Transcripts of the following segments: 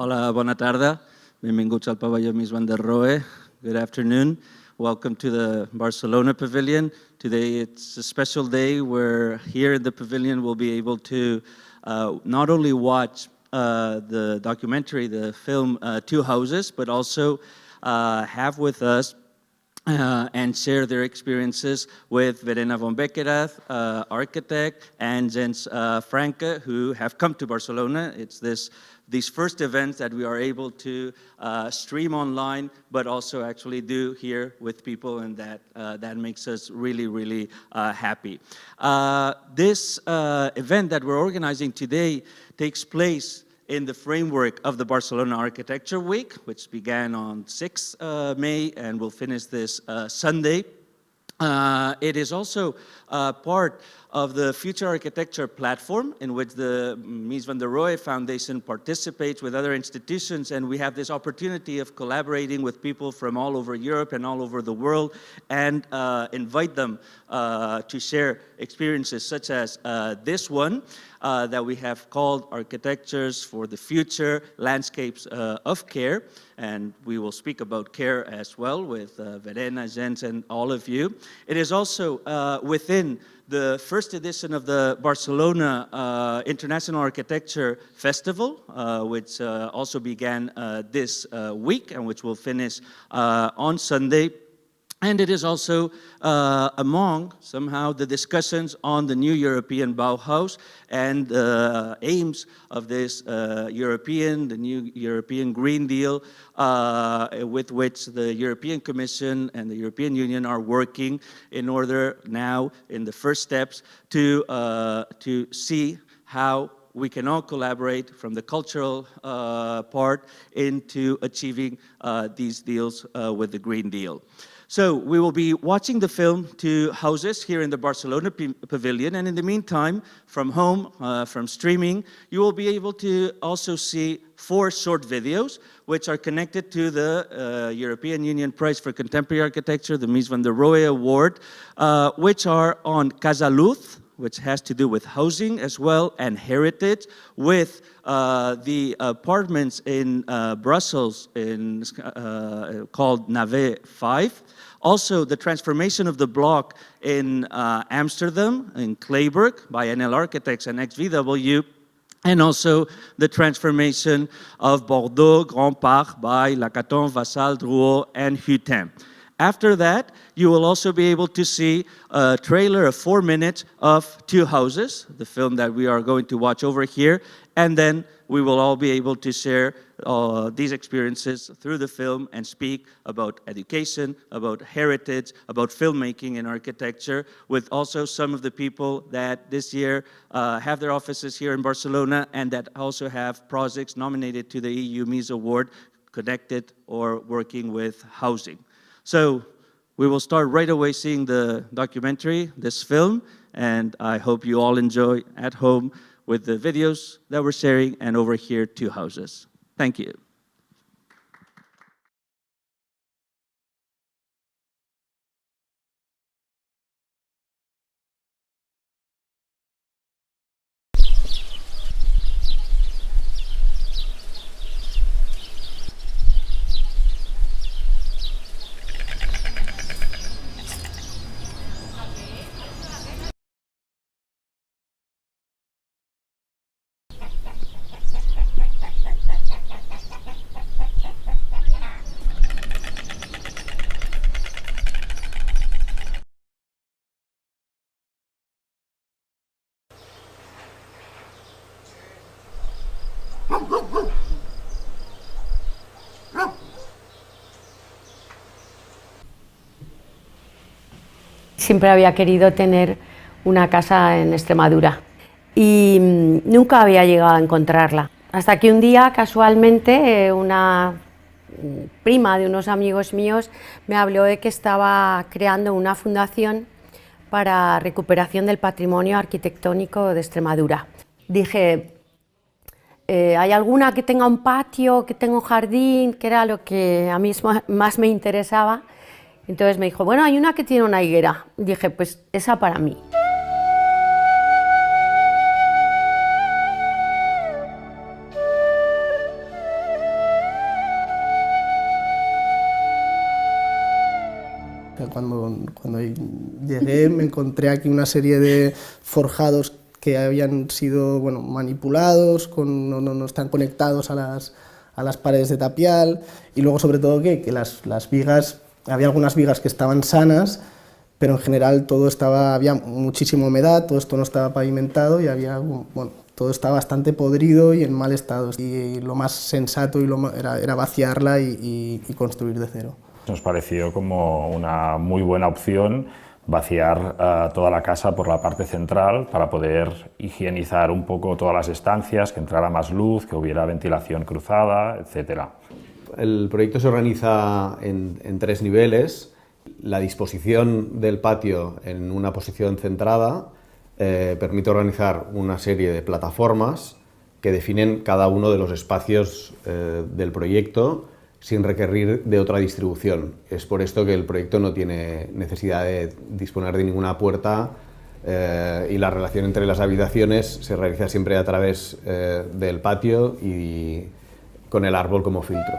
Hola, bona tarda. Benvinguts al pavelló Mies van der Rohe. Good afternoon. Welcome to the Barcelona Pavilion. Today it's a special day where here in the pavilion we'll be able to not only watch the documentary, the film Two Houses, but also have with us and share their experiences with Verena von Beckerath, architect, and Jens Franke, who have come to Barcelona. It's these first events that we are able to stream online, but also actually do here with people, and that makes us really, really happy. This event that we're organizing today takes place in the framework of the Barcelona Architecture Week, which began on 6 May and will finish this Sunday. It is also part of the Future Architecture platform in which the Mies van der Rohe Foundation participates with other institutions, and we have this opportunity of collaborating with people from all over Europe and all over the world and invite them to share experiences such as this one that we have called Architectures for the Future, Landscapes of Care. And we will speak about care as well with Verena, Jens, and all of you. It is also within the first edition of the Barcelona International Architecture Festival, which also began this week and which will finish on Sunday. And it is also among, somehow, the discussions on the new European Bauhaus and the aims of this the new European Green Deal, with which the European Commission and the European Union are working in order now, in the first steps, to see how we can all collaborate from the cultural part into achieving these deals with the Green Deal. So we will be watching the film Two Houses here in the Barcelona Pavilion, and in the meantime, from home, from streaming, you will be able to also see 4 short videos which are connected to the European Union Prize for Contemporary Architecture, the Mies van der Rohe Award, which are on Casa Luz, which has to do with housing as well, and heritage, with the apartments in Brussels called Nave 5. Also, the transformation of the block in Amsterdam, in Kleiburg, by NL Architects and XVW, and also the transformation of Bordeaux Grand Parc by Lacaton, Vassal, Drouot, and Hutin. After that, you will also be able to see a trailer of 4 minutes of Two Houses, the film that we are going to watch over here, and then we will all be able to share these experiences through the film and speak about education, about heritage, about filmmaking and architecture, with also some of the people that this year have their offices here in Barcelona and that also have projects nominated to the EU Mies Award connected or working with housing. So we will start right away seeing the documentary, this film, and I hope you all enjoy at home with the videos that we're sharing and over here, Two Houses. Thank you. Siempre había querido tener una casa en Extremadura y nunca había llegado a encontrarla. Hasta que un día, casualmente, una prima de unos amigos míos me habló de que estaba creando una fundación para recuperación del patrimonio arquitectónico de Extremadura. Dije, ¿hay alguna que tenga un patio, que tenga un jardín? Que era lo que a mí más me interesaba. Entonces me dijo, bueno, hay una que tiene una higuera. Dije, pues esa para mí. cuando llegué me encontré aquí una serie de forjados que habían sido manipulados, no están conectados a las paredes de tapial, y luego sobre todo que las vigas, había algunas vigas que estaban sanas, pero en general había muchísima humedad, todo esto no estaba pavimentado y todo estaba bastante podrido y en mal estado, y lo más sensato era vaciarla y construir de cero. Nos pareció como una muy buena opción vaciar toda la casa por la parte central para poder higienizar un poco todas las estancias, que entrara más luz, que hubiera ventilación cruzada, etc. El proyecto se organiza en 3 niveles. La disposición del patio en una posición centrada permite organizar una serie de plataformas que definen cada uno de los espacios del proyecto sin requerir de otra distribución. Es por esto que el proyecto no tiene necesidad de disponer de ninguna puerta y la relación entre las habitaciones se realiza siempre a través del patio y con el árbol como filtro.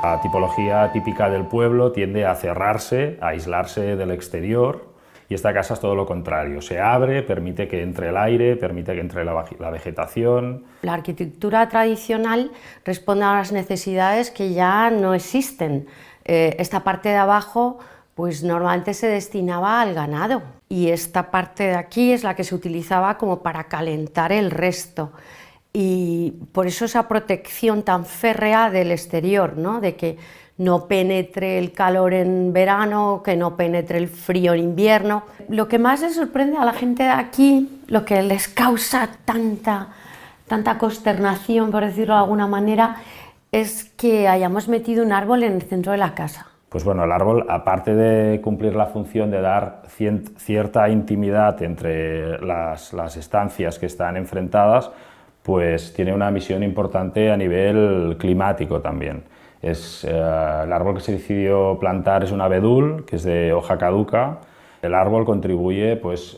La tipología típica del pueblo tiende a cerrarse, a aislarse del exterior, y esta casa es todo lo contrario. Se abre, permite que entre el aire, permite que entre la vegetación. La arquitectura tradicional responde a las necesidades que ya no existen. Esta parte de abajo pues normalmente se destinaba al ganado y esta parte de aquí es la que se utilizaba como para calentar el resto. Y por eso esa protección tan férrea del exterior, ¿no? De que no penetre el calor en verano, que no penetre el frío en invierno. Lo que más les sorprende a la gente de aquí, lo que les causa tanta consternación, por decirlo de alguna manera, es que hayamos metido un árbol en el centro de la casa. Pues bueno, el árbol, aparte de cumplir la función de dar cierta intimidad entre las estancias que están enfrentadas, pues tiene una misión importante a nivel climático también. El árbol que se decidió plantar es un abedul, que es de hoja caduca. El árbol contribuye pues,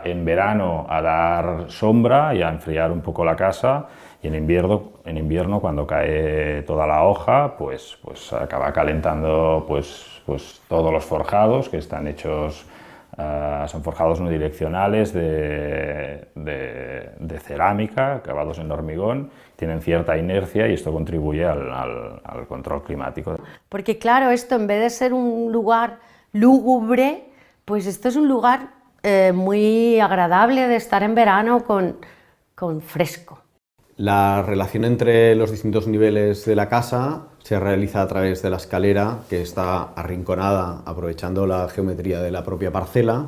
en verano a dar sombra y a enfriar un poco la casa, y en invierno cuando cae toda la hoja, pues acaba calentando pues todos los forjados que están hechos. Son forjados unidireccionales de cerámica, acabados en hormigón, tienen cierta inercia y esto contribuye al control climático. Porque claro, esto en vez de ser un lugar lúgubre, pues esto es un lugar muy agradable de estar en verano con fresco. La relación entre los distintos niveles de la casa se realiza a través de la escalera, que está arrinconada aprovechando la geometría de la propia parcela,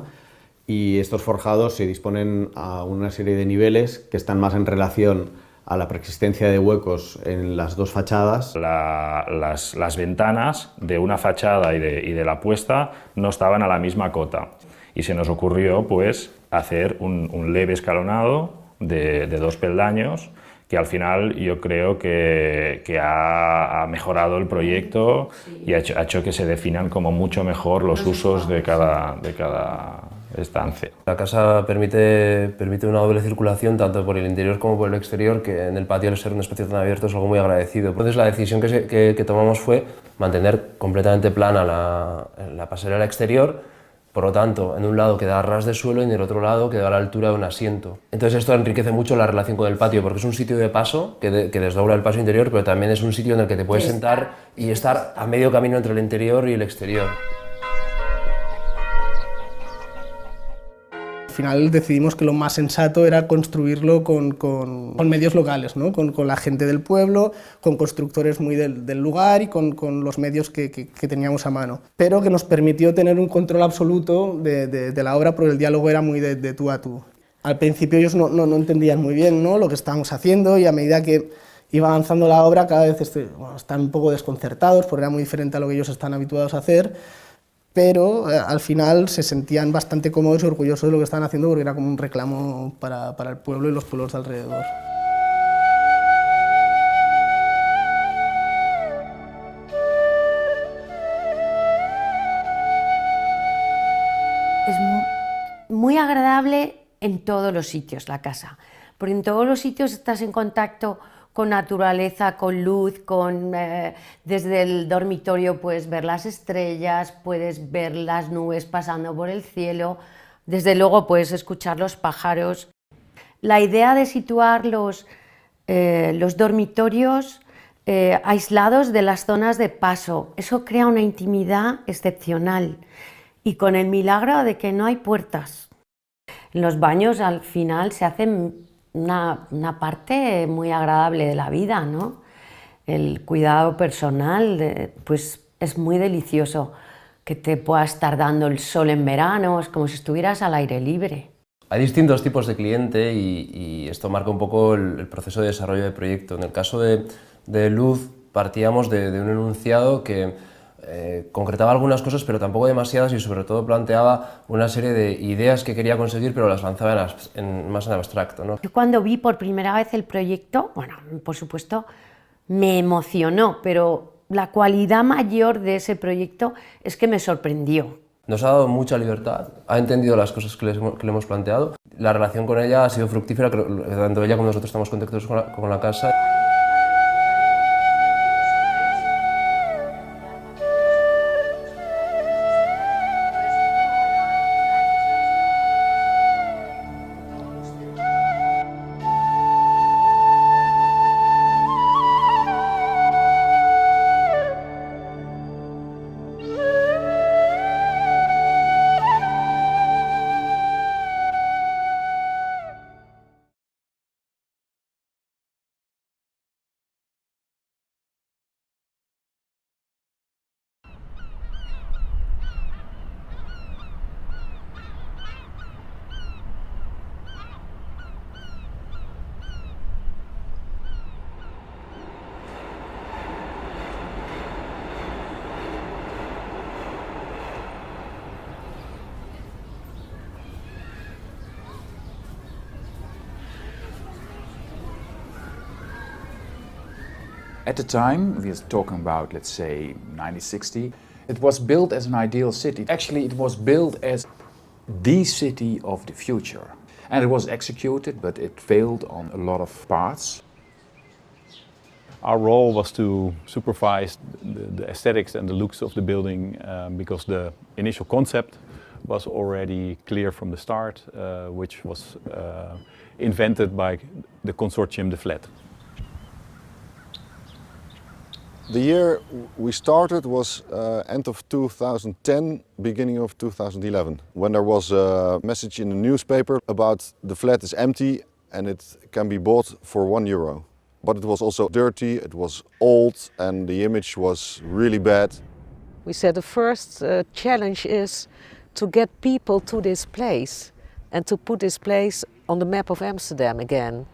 y estos forjados se disponen a una serie de niveles que están más en relación a la preexistencia de huecos en las dos fachadas. Las ventanas de una fachada y de la puesta no estaban a la misma cota, y se nos ocurrió pues hacer un leve escalonado de 2 peldaños, que al final yo creo que ha mejorado el proyecto y ha hecho que se definan como mucho mejor los usos de cada estancia. La casa permite una doble circulación tanto por el interior como por el exterior, que en el patio, al ser un espacio tan abierto, es algo muy agradecido. Entonces la decisión que tomamos fue mantener completamente plana la pasarela exterior. Por lo tanto, en un lado queda a ras de suelo y en el otro lado queda a la altura de un asiento. Entonces esto enriquece mucho la relación con el patio, porque es un sitio de paso que desdobla el paso interior, pero también es un sitio en el que te puedes sentar y estar a medio camino entre el interior y el exterior. Al final decidimos que lo más sensato era construirlo con medios locales, ¿no? Con la gente del pueblo, con constructores muy del lugar y con los medios que teníamos a mano. Pero que nos permitió tener un control absoluto de la obra, porque el diálogo era muy de tú a tú. Al principio ellos no entendían muy bien, ¿no? Lo que estábamos haciendo, y a medida que iba avanzando la obra cada vez están un poco desconcertados, porque era muy diferente a lo que ellos están habituados a hacer. Pero al final se sentían bastante cómodos y orgullosos de lo que estaban haciendo, porque era como un reclamo para el pueblo y los pueblos de alrededor. agradable en todos los sitios la casa, porque en todos los sitios estás en contacto con naturaleza, con luz, desde el dormitorio puedes ver las estrellas, puedes ver las nubes pasando por el cielo, desde luego puedes escuchar los pájaros. La idea de situar los dormitorios aislados de las zonas de paso, eso crea una intimidad excepcional y con el milagro de que no hay puertas. En los baños al final se hacen una parte muy agradable de la vida, ¿no? El cuidado personal, pues es muy delicioso que te pueda estar dando el sol en verano, es como si estuvieras al aire libre. Hay distintos tipos de cliente y esto marca un poco el proceso de desarrollo del proyecto. En el caso de Luz partíamos de un enunciado que concretaba algunas cosas pero tampoco demasiadas y sobre todo planteaba una serie de ideas que quería conseguir pero las lanzaba más en abstracto, ¿no? Yo cuando vi por primera vez el proyecto, bueno, por supuesto me emocionó, pero la cualidad mayor de ese proyecto es que me sorprendió. Nos ha dado mucha libertad, ha entendido las cosas que le hemos planteado. La relación con ella ha sido fructífera, tanto ella como nosotros estamos contentos con la casa. At the time, we are talking about, let's say, 1960, it was built as an ideal city. Actually, it was built as the city of the future. And it was executed, but it failed on a lot of parts. Our role was to supervise the aesthetics and the looks of the building because the initial concept was already clear from the start, which was invented by the consortium, the Flat. The year we started was end of 2010, beginning of 2011, when there was a message in the newspaper about the flat is empty and it can be bought for €1. But it was also dirty, it was old, and the image was really bad. We said the first challenge is to get people to this place and to put this place on the map of Amsterdam again.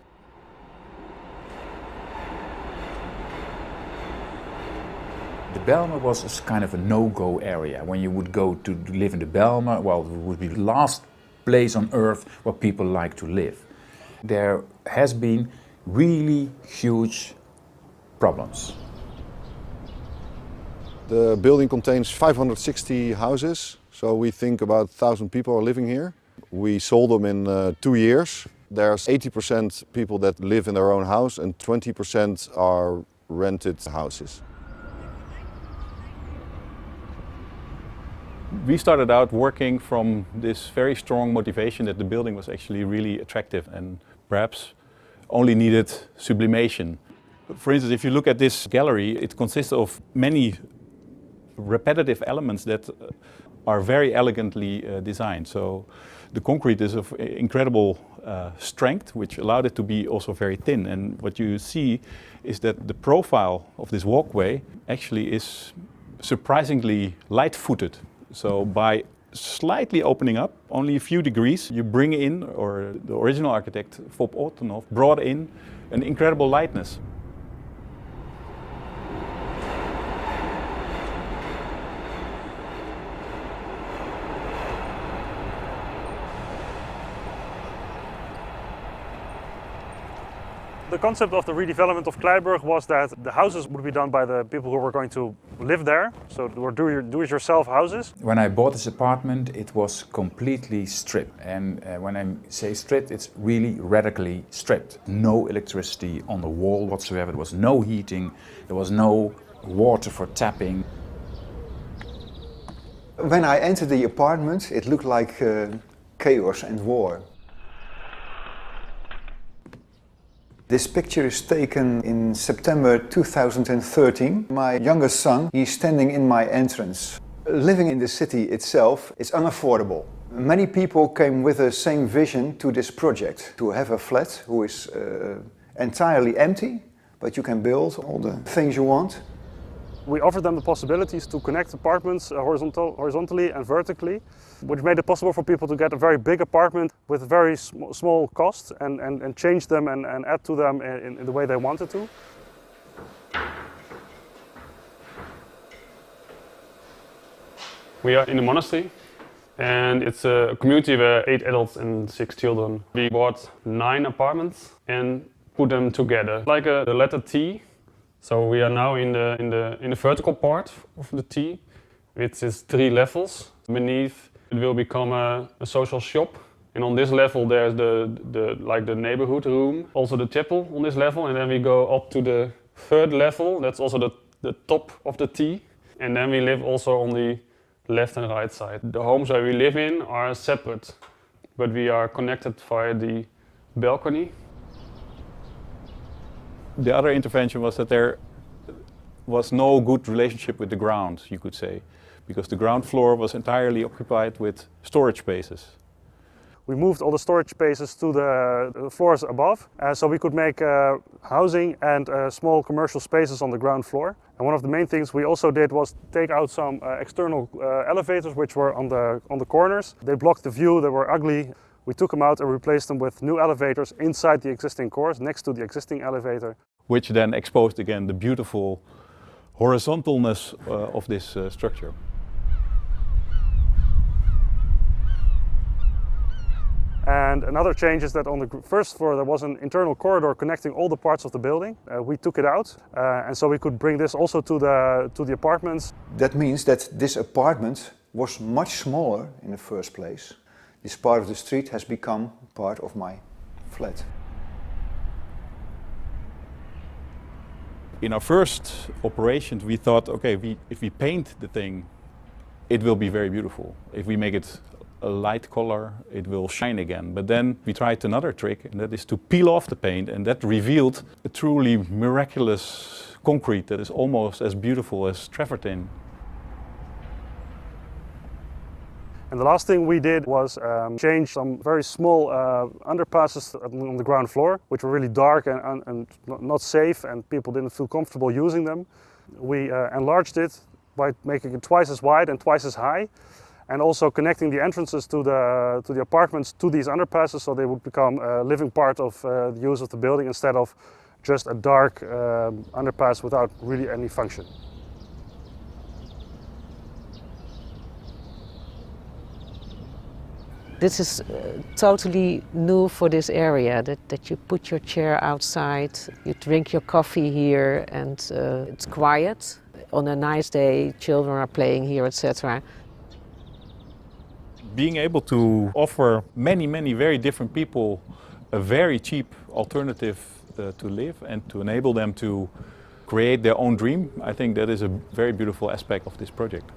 The Bijlmer was a kind of a no-go area. When you would go to live in the Bijlmer, well, it would be the last place on earth where people like to live. There has been really huge problems. The building contains 560 houses, so we think about 1,000 people are living here. We sold them in 2 years. There's 80% people that live in their own house and 20% are rented houses. We started out working from this very strong motivation that the building was actually really attractive and perhaps only needed sublimation. For instance, if you look at this gallery, it consists of many repetitive elements that are very elegantly designed. So the concrete is of incredible strength, which allowed it to be also very thin. And what you see is that the profile of this walkway actually is surprisingly light-footed. So by slightly opening up, only a few degrees, you bring in, or the original architect, Bob Ottenhoff, brought in an incredible lightness. The concept of the redevelopment of Kleiburg was that the houses would be done by the people who were going to live there, so they were do-it-yourself houses. When I bought this apartment, it was completely stripped. And when I say stripped, it's really radically stripped. No electricity on the wall whatsoever, there was no heating, there was no water for tapping. When I entered the apartment, it looked like chaos and war. This picture is taken in September 2013. My youngest son, he's standing in my entrance. Living in the city itself is unaffordable. Many people came with the same vision to this project, to have a flat who is entirely empty, but you can build all the things you want. We offered them the possibilities to connect apartments horizontally and vertically, which made it possible for people to get a very big apartment with very small costs and change them and add to them in the way they wanted to. We are in a monastery, and it's a community where 8 adults and 6 children. We bought 9 apartments and put them together, like the letter T. So we are now in the vertical part of the T, which is 3 levels. Beneath it will become a social shop, and on this level there's the neighborhood room, also the chapel on this level, and then we go up to the 3rd level. That's also the top of the T, and then we live also on the left and right side. The homes where we live in are separate, but we are connected via the balcony. The other intervention was that there was no good relationship with the ground, you could say, because the ground floor was entirely occupied with storage spaces. We moved all the storage spaces to the floors above, so we could make housing and small commercial spaces on the ground floor. And one of the main things we also did was take out some external elevators which were on the corners. They blocked the view, they were ugly. We took them out and replaced them with new elevators inside the existing cores, next to the existing elevator. Which then exposed again the beautiful horizontalness of this structure. And another change is that on the first floor there was an internal corridor connecting all the parts of the building. We took it out, and so we could bring this also to the apartments. That means that this apartment was much smaller in the first place. This part of the street has become part of my flat. In our first operations we thought, okay, if we paint the thing, it will be very beautiful. If we make it a light color, it will shine again. But then we tried another trick, and that is to peel off the paint, and that revealed a truly miraculous concrete that is almost as beautiful as travertine. And the last thing we did was change some very small underpasses on the ground floor, which were really dark and not safe, and people didn't feel comfortable using them. We enlarged it by making it twice as wide and twice as high, and also connecting the entrances to the apartments to these underpasses, so they would become a living part of the use of the building instead of just a dark underpass without really any function. This is totally new for this area, that you put your chair outside, you drink your coffee here, and it's quiet. On a nice day, children are playing here, etc. Being able to offer many very different people a very cheap alternative to live and to enable them to create their own dream, I think that is a very beautiful aspect of this project.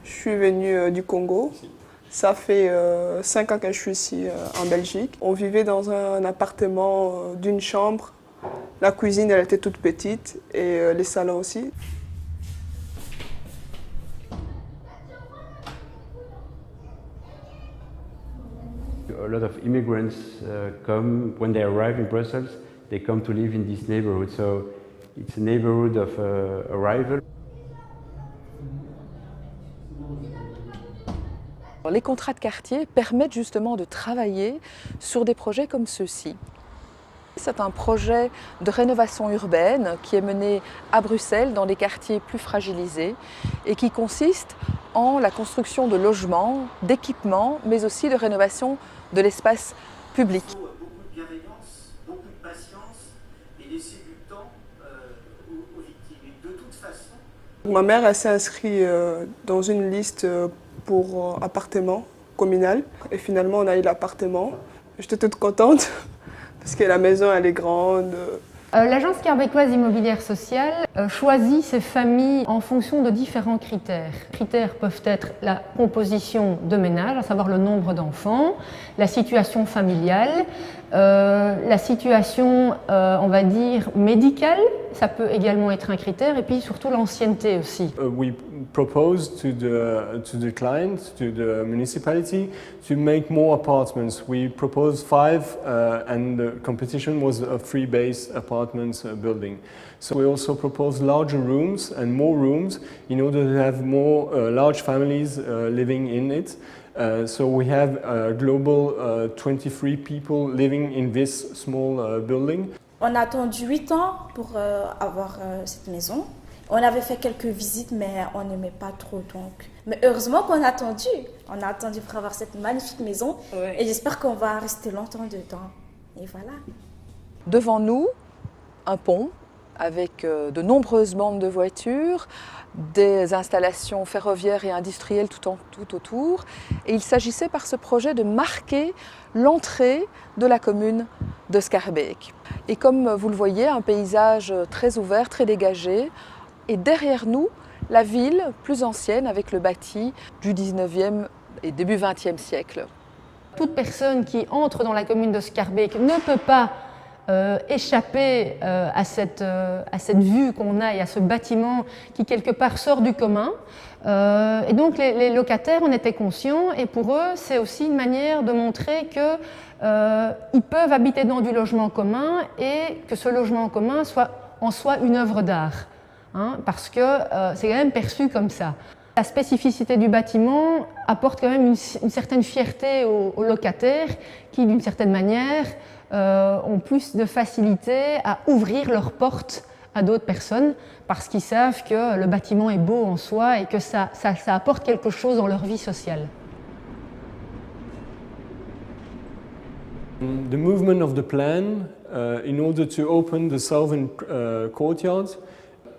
Je suis venue du Congo. Ça fait 5 ans que je suis ici en Belgique. On vivait dans un appartement d'une chambre. La cuisine, elle était toute petite et les salons aussi. lot of immigrants come, when they arrive in Brussels, they come to live in this neighborhood. So it's a neighborhood of arrival. Les contrats de quartier permettent justement de travailler sur des projets comme ceux-ci. C'est un projet de rénovation urbaine qui est mené à Bruxelles dans des quartiers plus fragilisés et qui consiste en la construction de logements, d'équipements, mais aussi de rénovation de l'espace public. Beaucoup de bienveillance, beaucoup de patience et laisser du temps aux victimes. Et de toute façon... Ma mère elle s'est inscrite dans une liste pour appartement communal et finalement on a eu l'appartement. J'étais toute contente parce que la maison elle est grande. L'agence québécoise immobilière sociale choisit ses familles en fonction de différents critères. Les critères peuvent être la composition de ménage, à savoir le nombre d'enfants, la situation familiale, la situation, on va dire, médicale, ça peut également être un critère, et puis surtout l'ancienneté aussi. We proposed to the client, to the municipality, to make more apartments. We proposed 5 and the competition was a free-based apartments building. So we also proposed larger rooms and more rooms in order to have more large families living in it. So we have a global 23 people living in this small building. On a attendu 8 ans pour avoir cette maison. On avait fait quelques visites, mais on n'aimait pas trop. Donc. Mais heureusement qu'on a attendu. On a attendu pour avoir cette magnifique maison. Ouais. Et j'espère qu'on va rester longtemps dedans. Et voilà. Devant nous, un pont avec de nombreuses bandes de voitures, des installations ferroviaires et industrielles tout autour. Et il s'agissait par ce projet de marquer l'entrée de la commune de Schaerbeek. Et comme vous le voyez, un paysage très ouvert, très dégagé. Et derrière nous, la ville plus ancienne avec le bâti du 19e et début 20e siècle. Toute personne qui entre dans la commune de Schaerbeek ne peut pas échapper à cette vue qu'on a et à ce bâtiment qui quelque part sort du commun. Et donc les locataires en étaient conscients et pour eux c'est aussi une manière de montrer qu'ils peuvent habiter dans du logement commun et que ce logement commun soit en soi une œuvre d'art, hein, parce que c'est quand même perçu comme ça. La spécificité du bâtiment apporte quand même une certaine fierté aux locataires qui d'une certaine manière ont plus de facilité à ouvrir leurs portes à d'autres personnes parce qu'ils savent que le bâtiment est beau en soi et que ça apporte quelque chose dans leur vie sociale. The movement of the plan in order to open the southern courtyard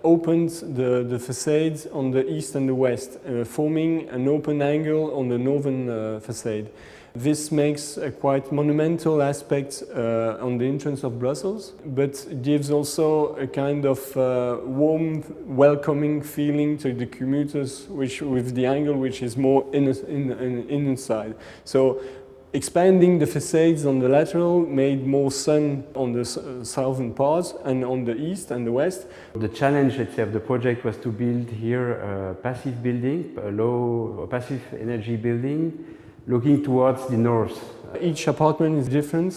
opened the facades on the east and the west, forming an open angle on the northern facade. This makes a quite monumental aspect on the entrance of Brussels, but gives also a kind of warm, welcoming feeling to the commuters, with the angle which is more inside. So, expanding the facades on the lateral made more sun on the southern parts and on the east and the west. The challenge, let's say, of the project was to build here a passive building, a low passive energy building, looking towards the north. Each apartment is different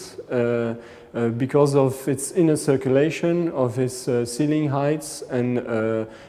because of its inner circulation, of its ceiling heights and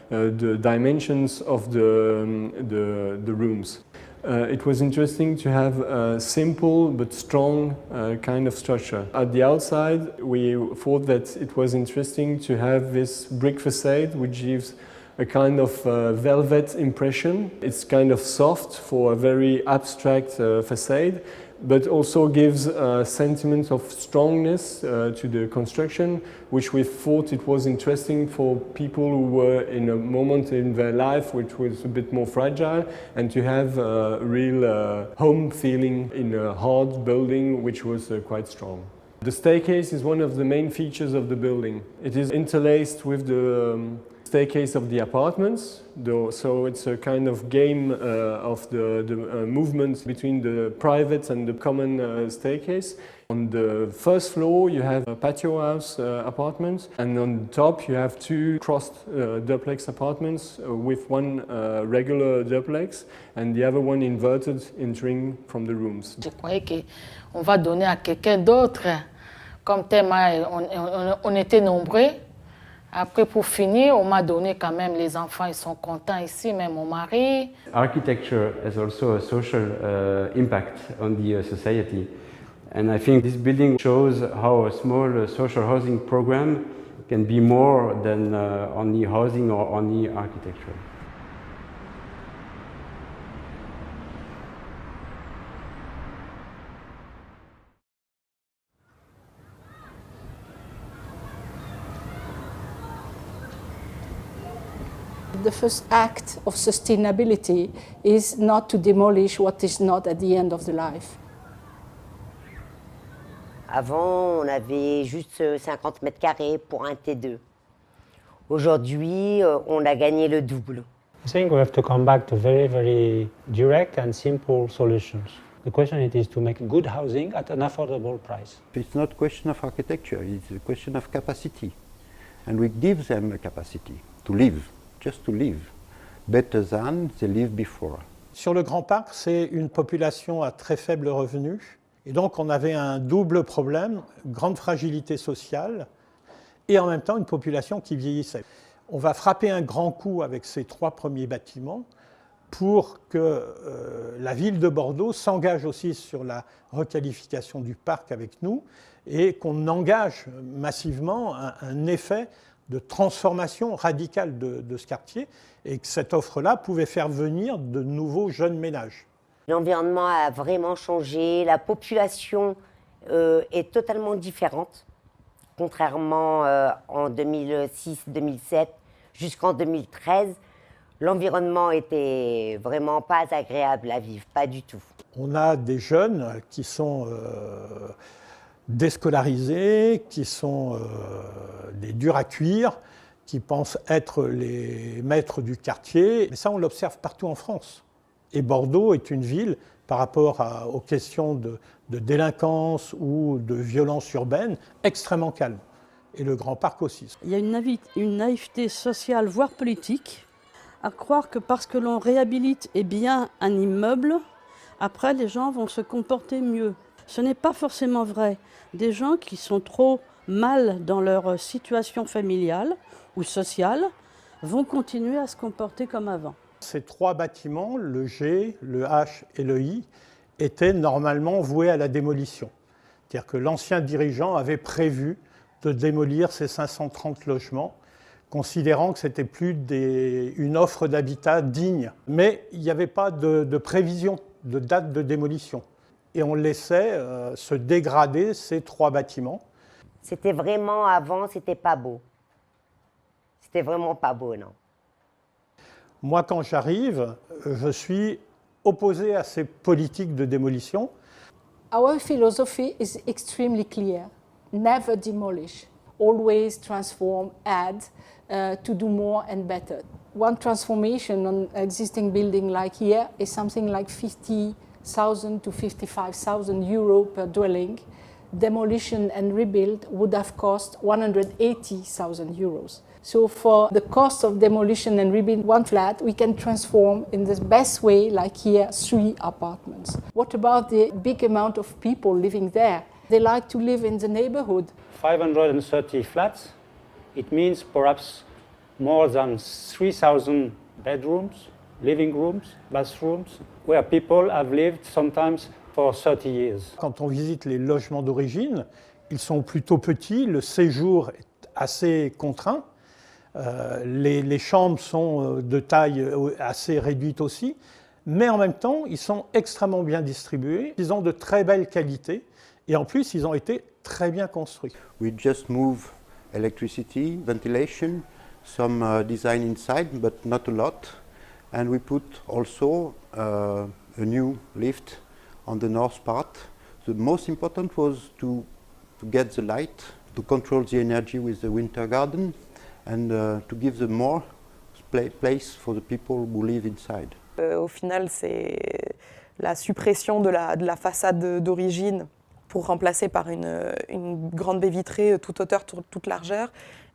the dimensions of the rooms. It was interesting to have a simple but strong kind of structure. At the outside, we thought that it was interesting to have this brick facade, which gives a kind of velvet impression. It's kind of soft for a very abstract facade, but also gives a sentiment of strongness to the construction, which we thought it was interesting for people who were in a moment in their life which was a bit more fragile, and to have a real home feeling in a hard building which was quite strong. The staircase is one of the main features of the building. It is interlaced with the staircase of the apartments, so it's a kind of game of the movements between the private and the common staircase. On the first floor you have a patio house apartments, and on top you have two crossed duplex apartments with one regular duplex and the other one inverted entering from the rooms. Je croyais qu'on va donner à quelqu'un d'autre. Comme thème, on était nombreux. Après, pour finir, on m'a donné quand même, les enfants, ils sont contents ici, même mon mari. Architecture has also a social impact on the society. And I think this building shows how a small social housing program can be more than only housing or only architecture. The first act of sustainability is not to demolish what is not at the end of the life. Avant, on avait juste 50 mètres carrés pour un T2. Aujourd'hui, on a gagné le double. I think we have to come back to very, very direct and simple solutions. The question is to make good housing at an affordable price. It's not a question of architecture, it's a question of capacity. And we give them a capacity to live. Just to live, better than they lived before. Sur le Grand Parc, c'est une population à très faible revenu. Et donc on avait un double problème, grande fragilité sociale et en même temps une population qui vieillissait. On va frapper un grand coup avec ces trois premiers bâtiments pour que la ville de Bordeaux s'engage aussi sur la requalification du parc avec nous et qu'on engage massivement un effet de transformation radicale de ce quartier et que cette offre-là pouvait faire venir de nouveaux jeunes ménages. L'environnement a vraiment changé, la population est totalement différente, contrairement en 2006-2007 jusqu'en 2013. L'environnement était vraiment pas agréable à vivre, pas du tout. On a des jeunes qui sont déscolarisés, qui sont des durs à cuire, qui pensent être les maîtres du quartier. Mais ça, on l'observe partout en France. Et Bordeaux est une ville, par rapport aux questions de délinquance ou de violence urbaine, extrêmement calme. Et le Grand Parc aussi. Il y a une naïveté sociale, voire politique, à croire que parce que l'on réhabilite bien un immeuble, après les gens vont se comporter mieux. Ce n'est pas forcément vrai. Des gens qui sont trop mal dans leur situation familiale ou sociale vont continuer à se comporter comme avant. Ces trois bâtiments, le G, le H et le I, étaient normalement voués à la démolition. C'est-à-dire que l'ancien dirigeant avait prévu de démolir ces 530 logements, considérant que ce n'était plus une offre d'habitat digne. Mais il n'y avait pas de prévision de date de démolition. Et on laissait se dégrader ces trois bâtiments. C'était vraiment avant, c'était pas beau. C'était vraiment pas beau, non. Moi, quand j'arrive, je suis opposé à ces politiques de démolition. Our philosophy is extremely clear. Never demolish. Always transform, add, to do more and better. One transformation on existing building like here is something like 50,000 to 55,000 euro per dwelling. Demolition and rebuild would have cost 180,000 euros. So for the cost of demolition and rebuild one flat, we can transform in the best way, like here, 3 apartments. What about the big amount of people living there? They like to live in the neighborhood. 530 flats, it means perhaps more than 3,000 bedrooms, living rooms, bathrooms, where people have lived sometimes for 30 years. Quand on visite les logements d'origine, ils sont plutôt petits, le séjour est assez contraint. Les chambres sont de taille assez réduite aussi, mais en même temps, ils sont extrêmement bien distribués, ils ont de très belles qualités, et en plus, ils ont été très bien construits. We just move electricity, ventilation, some design inside, but not a lot. And we put also a new lift on the north part. The most important was to get the light, to control the energy with the winter garden, and to give them more place for the people who live inside. Au final, c'est la suppression de la façade d'origine pour remplacer par une grande baie vitrée toute hauteur, toute largeur,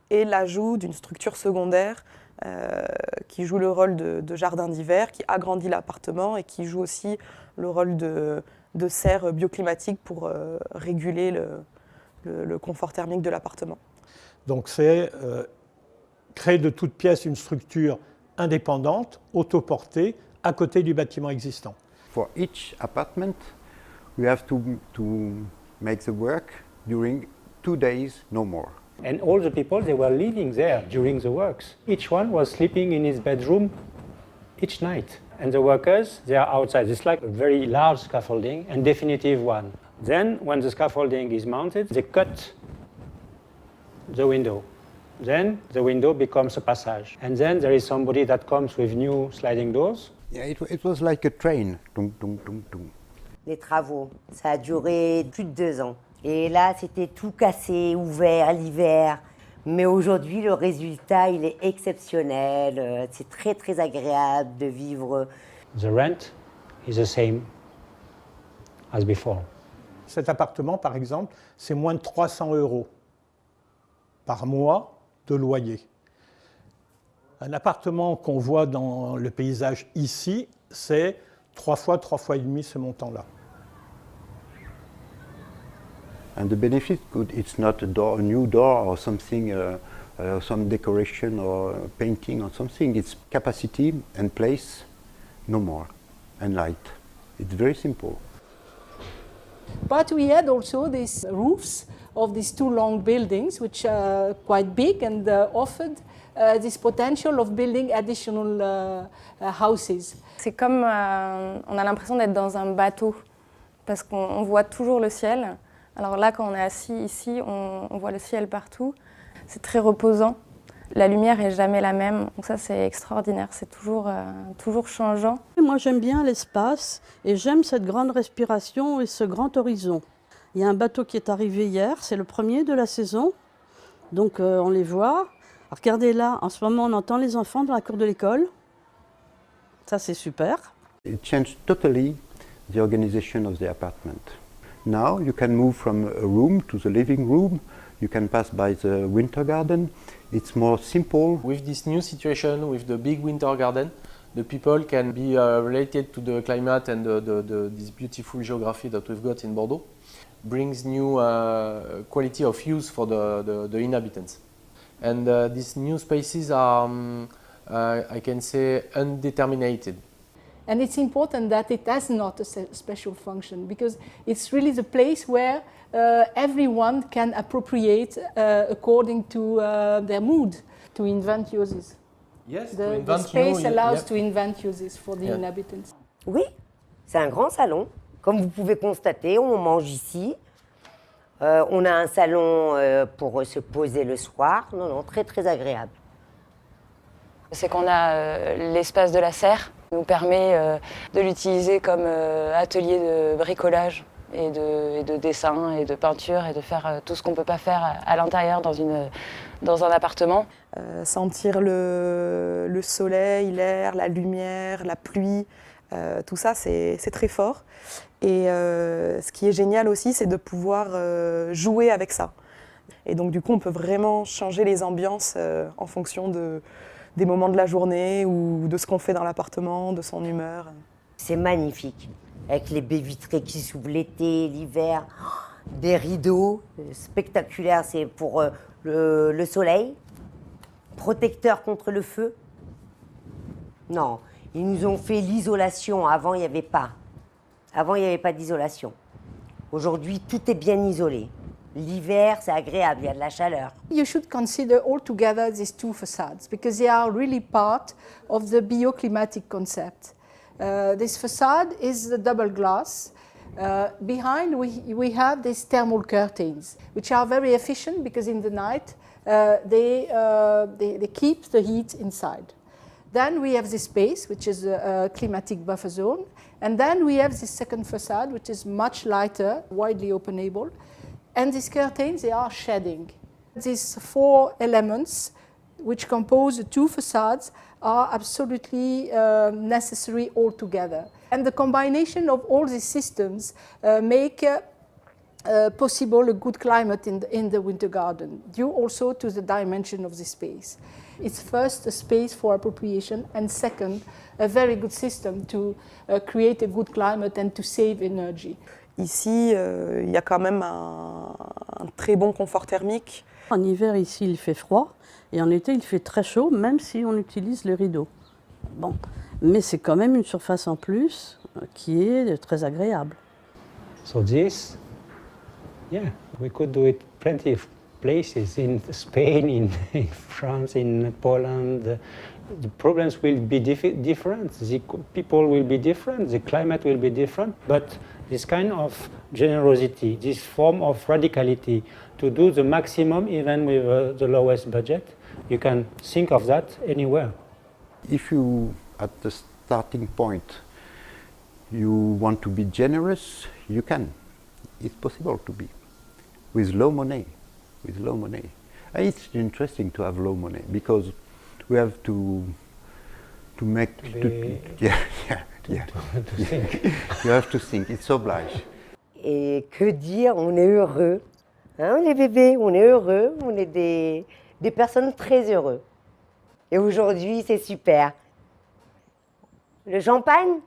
et l'ajout d'une structure secondaire qui joue le rôle de jardin d'hiver, qui agrandit l'appartement et qui joue aussi le rôle de serre bioclimatique pour réguler le confort thermique de l'appartement. Donc c'est créer de toutes pièces une structure indépendante, autoportée, à côté du bâtiment existant. For each apartment, we have to make the work during 2 days, no more. And all the people, they were living there during the works. Each one was sleeping in his bedroom each night. And the workers, they are outside. It's like a very large scaffolding and definitive one. Then, when the scaffolding is mounted, they cut the window. Then the window becomes a passage. And then there is somebody that comes with new sliding doors. Yeah, it was like a train. Tung, tung, tung, tung. Les travaux, ça a duré plus de 2 ans. Et là, c'était tout cassé, ouvert l'hiver. Mais aujourd'hui, le résultat, il est exceptionnel. C'est très, très agréable de vivre. The rent is the same as before. Cet appartement, par exemple, c'est moins de 300 € par mois de loyer. Un appartement qu'on voit dans le paysage ici, c'est 3 fois et demi ce montant-là. And the benefit, it's not a new door or something, some decoration or painting or something. It's capacity and place, no more, and light. It's very simple. But we had also these roofs of these 2 long buildings, which are quite big and offered this potential of building additional houses. C'est comme, on a l'impression d'être dans un bateau, parce qu'on voit toujours le ciel. Alors là, quand on est assis ici, on voit le ciel partout. C'est très reposant. La lumière n'est jamais la même. Donc ça, c'est extraordinaire. C'est toujours changeant. Moi, j'aime bien l'espace et j'aime cette grande respiration et ce grand horizon. Il y a un bateau qui est arrivé hier. C'est le premier de la saison. Donc, on les voit. Regardez là, en ce moment, on entend les enfants dans la cour de l'école. Ça, c'est super. It changed totally the organization of the apartment. Now you can move from a room to the living room. You can pass by the winter garden. It's more simple. With this new situation, with the big winter garden, the people can be related to the climate and this beautiful geography that we've got in Bordeaux. Brings new quality of use for the inhabitants. And these new spaces are, I can say, undeterminated. And it's important that it has not a special function, because it's really the place where everyone can appropriate according to their mood, to invent uses. Yes, the space allows to invent uses for the inhabitants. Oui, c'est un grand salon. Comme vous pouvez constater, on mange ici. On a un salon pour se poser le soir. Non, très très agréable. C'est qu'on a l'espace de la serre, qui nous permet de l'utiliser comme atelier de bricolage et de dessin et de peinture et de faire tout ce qu'on ne peut pas faire à l'intérieur dans un appartement. Sentir le soleil, l'air, la lumière, la pluie, tout ça c'est très fort. Et ce qui est génial aussi, c'est de pouvoir jouer avec ça. Et donc du coup, on peut vraiment changer les ambiances en fonction des moments de la journée ou de ce qu'on fait dans l'appartement, de son humeur. C'est magnifique, avec les baies vitrées qui s'ouvrent l'été, l'hiver, des rideaux spectaculaires, c'est pour le soleil, protecteur contre le feu. Non, ils nous ont fait l'isolation, avant il n'y avait pas. Avant il n'y avait pas d'isolation. Aujourd'hui, tout est bien isolé. L'hiver, c'est agréable, il y a de la chaleur. You should consider altogether these 2 facades, because they are really part of the bioclimatic concept. This facade is the double glass. Behind we have these thermal curtains, which are very efficient because in the night they keep the heat inside. Then we have this space, which is a climatic buffer zone. And then we have this second facade, which is much lighter, widely openable. And these curtains, they are shedding. These 4 elements which compose the two facades are absolutely necessary altogether. And the combination of all these systems make possible a good climate in the winter garden, due also to the dimension of the space. It's first a space for appropriation, and second, a very good system to create a good climate and to save energy. Ici, il y a quand même un très bon confort thermique. En hiver, ici, il fait froid, et en été, il fait très chaud, même si on utilise le rideau. Bon, mais c'est quand même une surface en plus qui est très agréable. So this, yeah, we could do it plenty of places in Spain, in France, in Poland. The problems will be different, the people will be different, the climate will be different, but this kind of generosity, this form of radicality to do the maximum even with the lowest budget, you can think of that anywhere. If you, at the starting point, you want to be generous, you can. It's possible to be. With low money. With low money. And it's interesting to have low money because we have to make think. You have to think. It's obliged. Et que dire, on est heureux, hein, les bébés, on est heureux, on est des personnes très heureuses. Et aujourd'hui, c'est super. Le champagne?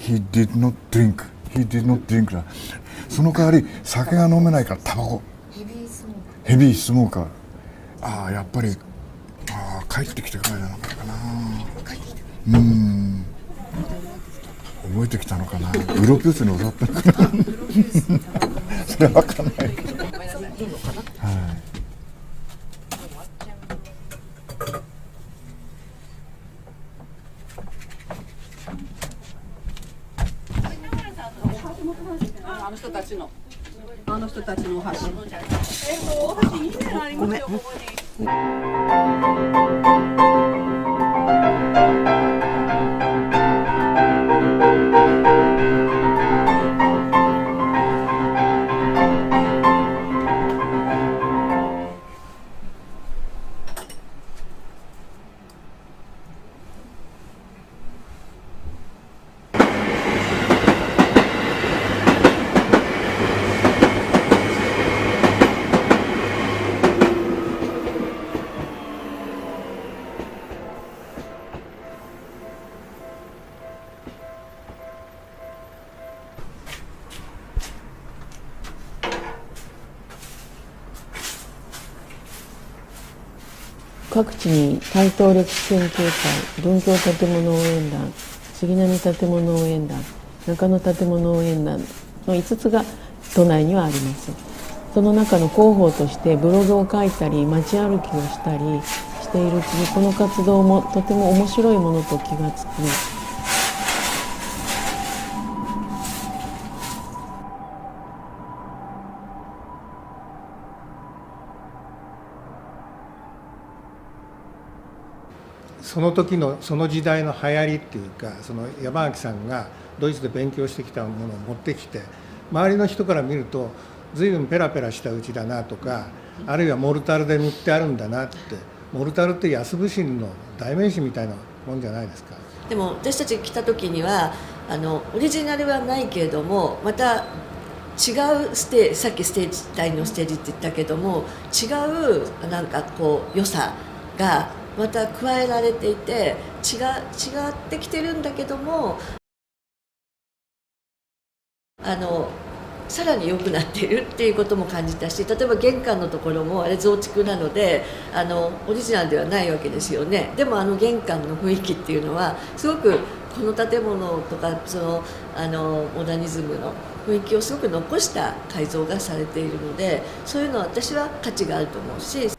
He did not drink な。その代わり酒が飲めないからタバコ。ヘビースモーカー。ああやっぱり帰ってきてからじゃなかったかな。覚えてきたのかな。ウロピュースに教わったのかな。それは分かんないけど。はい。あの人たちのお箸。ごめん。各地に台東歴史研究会、文教建物応援団、杉並建物応援団、中野建物応援団の5つが都内にはあります。その中の広報としてブログを書いたり街歩きをしたりしているうちにこの活動もとても面白いものと気がつき、その時のその時代の流行りっていうか、その山脇さんがドイツで勉強してきたものを持ってきて、周りの人から見ると随分ペラペラした家だなとか、あるいはモルタルで塗ってあるんだなって、モルタルって安伏神の代名詞みたいなもんじゃないですか。でも私たち来た時にはオリジナルはないけれども、また違うさっきステージ第2のステージって言ったけども、違うなんかこう良さがまた加えられていて、違ってきてるんだけどもさらに良くなっているっていうことも感じたし、例えば玄関のところもあれ増築なのでオリジナルではないわけですよね。でも玄関の雰囲気っていうのはすごくこの建物とかそのモダニズムの雰囲気をすごく残した改造がされているので、そういうのは私は価値があると思うし。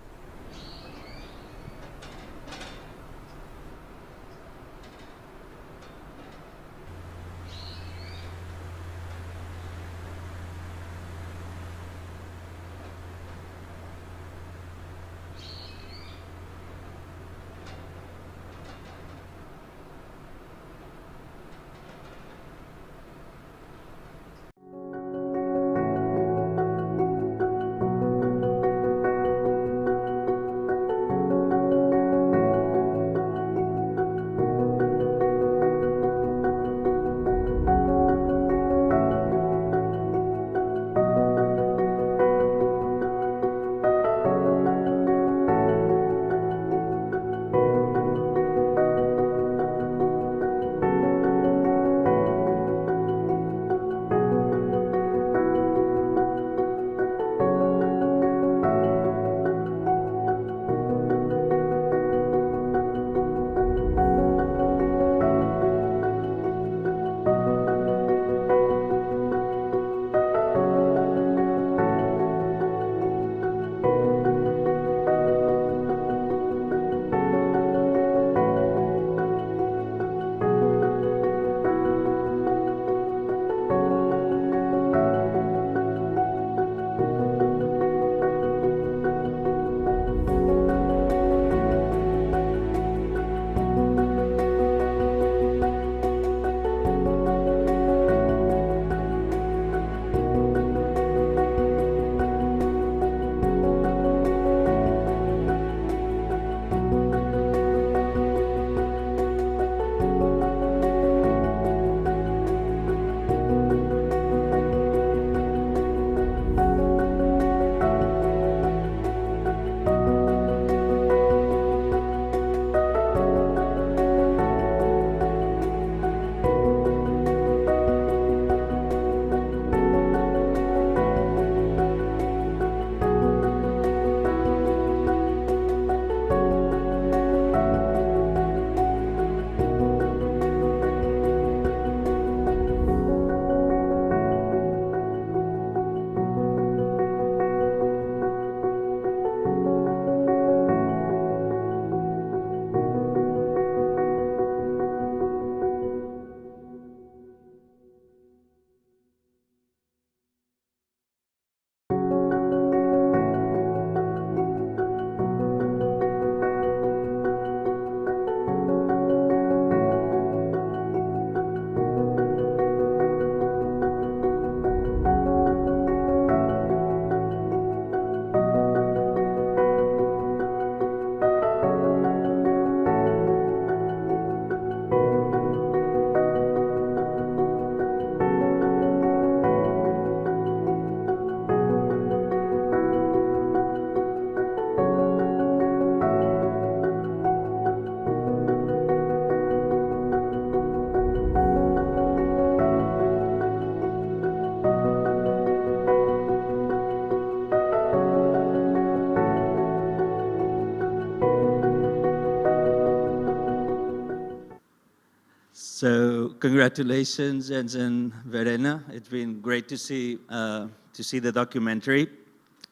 Congratulations, Jens and Verena. It's been great to see the documentary.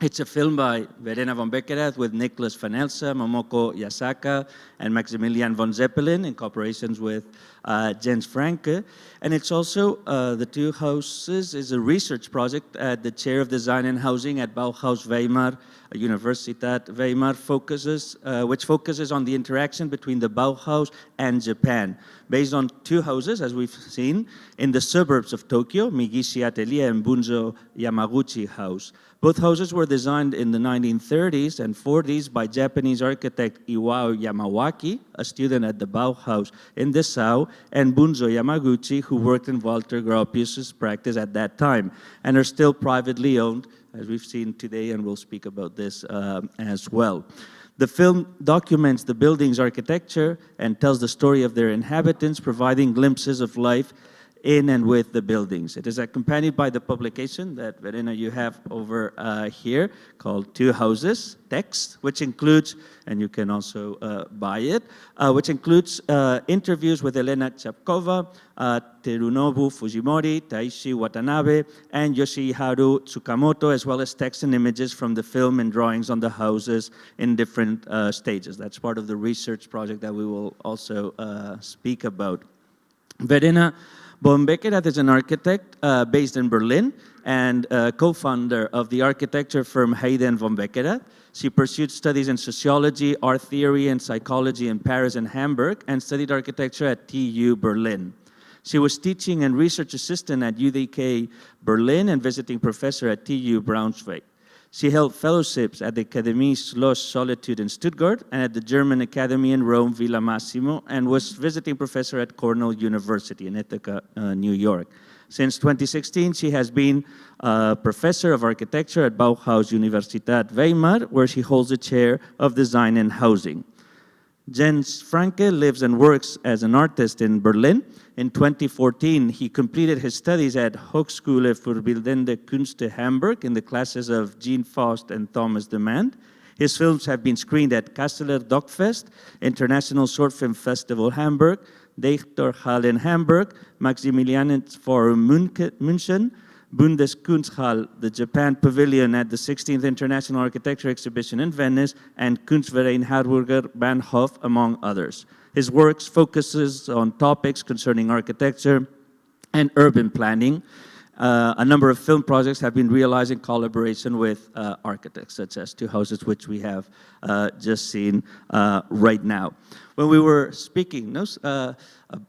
It's a film by Verena von Beckerath with Nicholas van Elsa, Momoko Yasaka, and Maximilian von Zeppelin in cooperations with Jens Franke. And it's also, the two houses is a research project at the Chair of Design and Housing at Bauhaus Weimar, Universitat Weimar, which focuses on the interaction between the Bauhaus and Japan, based on two houses, as we've seen, in the suburbs of Tokyo, Migishi Atelier and Bunzo Yamaguchi House. Both houses were designed in the 1930s and 40s by Japanese architect Iwao Yamawaki, a student at the Bauhaus in Dessau, and Bunzo Yamaguchi, who worked in Walter Gropius's practice at that time, and are still privately owned, as we've seen today, and we'll speak about this as well. The film documents the building's architecture and tells the story of their inhabitants, providing glimpses of life in and with the buildings. It is accompanied by the publication that, Verena, you have over here, called Two Houses, text, which includes, and you can also buy it, which includes interviews with Elena Chapkova, Terunobu Fujimori, Taishi Watanabe, and Yoshiharu Tsukamoto, as well as text and images from the film and drawings on the houses in different stages. That's part of the research project that we will also speak about. Verena von Beckerath is an architect based in Berlin and co-founder of the architecture firm Hayden von Beckerath. She pursued studies in sociology, art theory, and psychology in Paris and Hamburg, and studied architecture at TU Berlin. She was teaching and research assistant at UDK Berlin and visiting professor at TU Braunschweig. She held fellowships at the Akademie Schloss Solitude in Stuttgart and at the German Academy in Rome, Villa Massimo, and was visiting professor at Cornell University in Ithaca, New York. Since 2016, she has been professor of architecture at Bauhaus Universitat Weimar, where she holds the chair of design and housing. Jens Franke lives and works as an artist in Berlin. In 2014, he completed his studies at Hochschule für Bildende Künste Hamburg in the classes of Jean Faust and Thomas Demand. His films have been screened at Kasseler Dockfest, International Short Film Festival Hamburg, Dichterhalle in Hamburg, Maximiliansforum München, Bundeskunsthalle, the Japan Pavilion at the 16th International Architecture Exhibition in Venice, and Kunstverein Harburger Bahnhof, among others. His works focuses on topics concerning architecture and urban planning. A number of film projects have been realized in collaboration with architects, such as Two Houses, which we have just seen right now. When we were speaking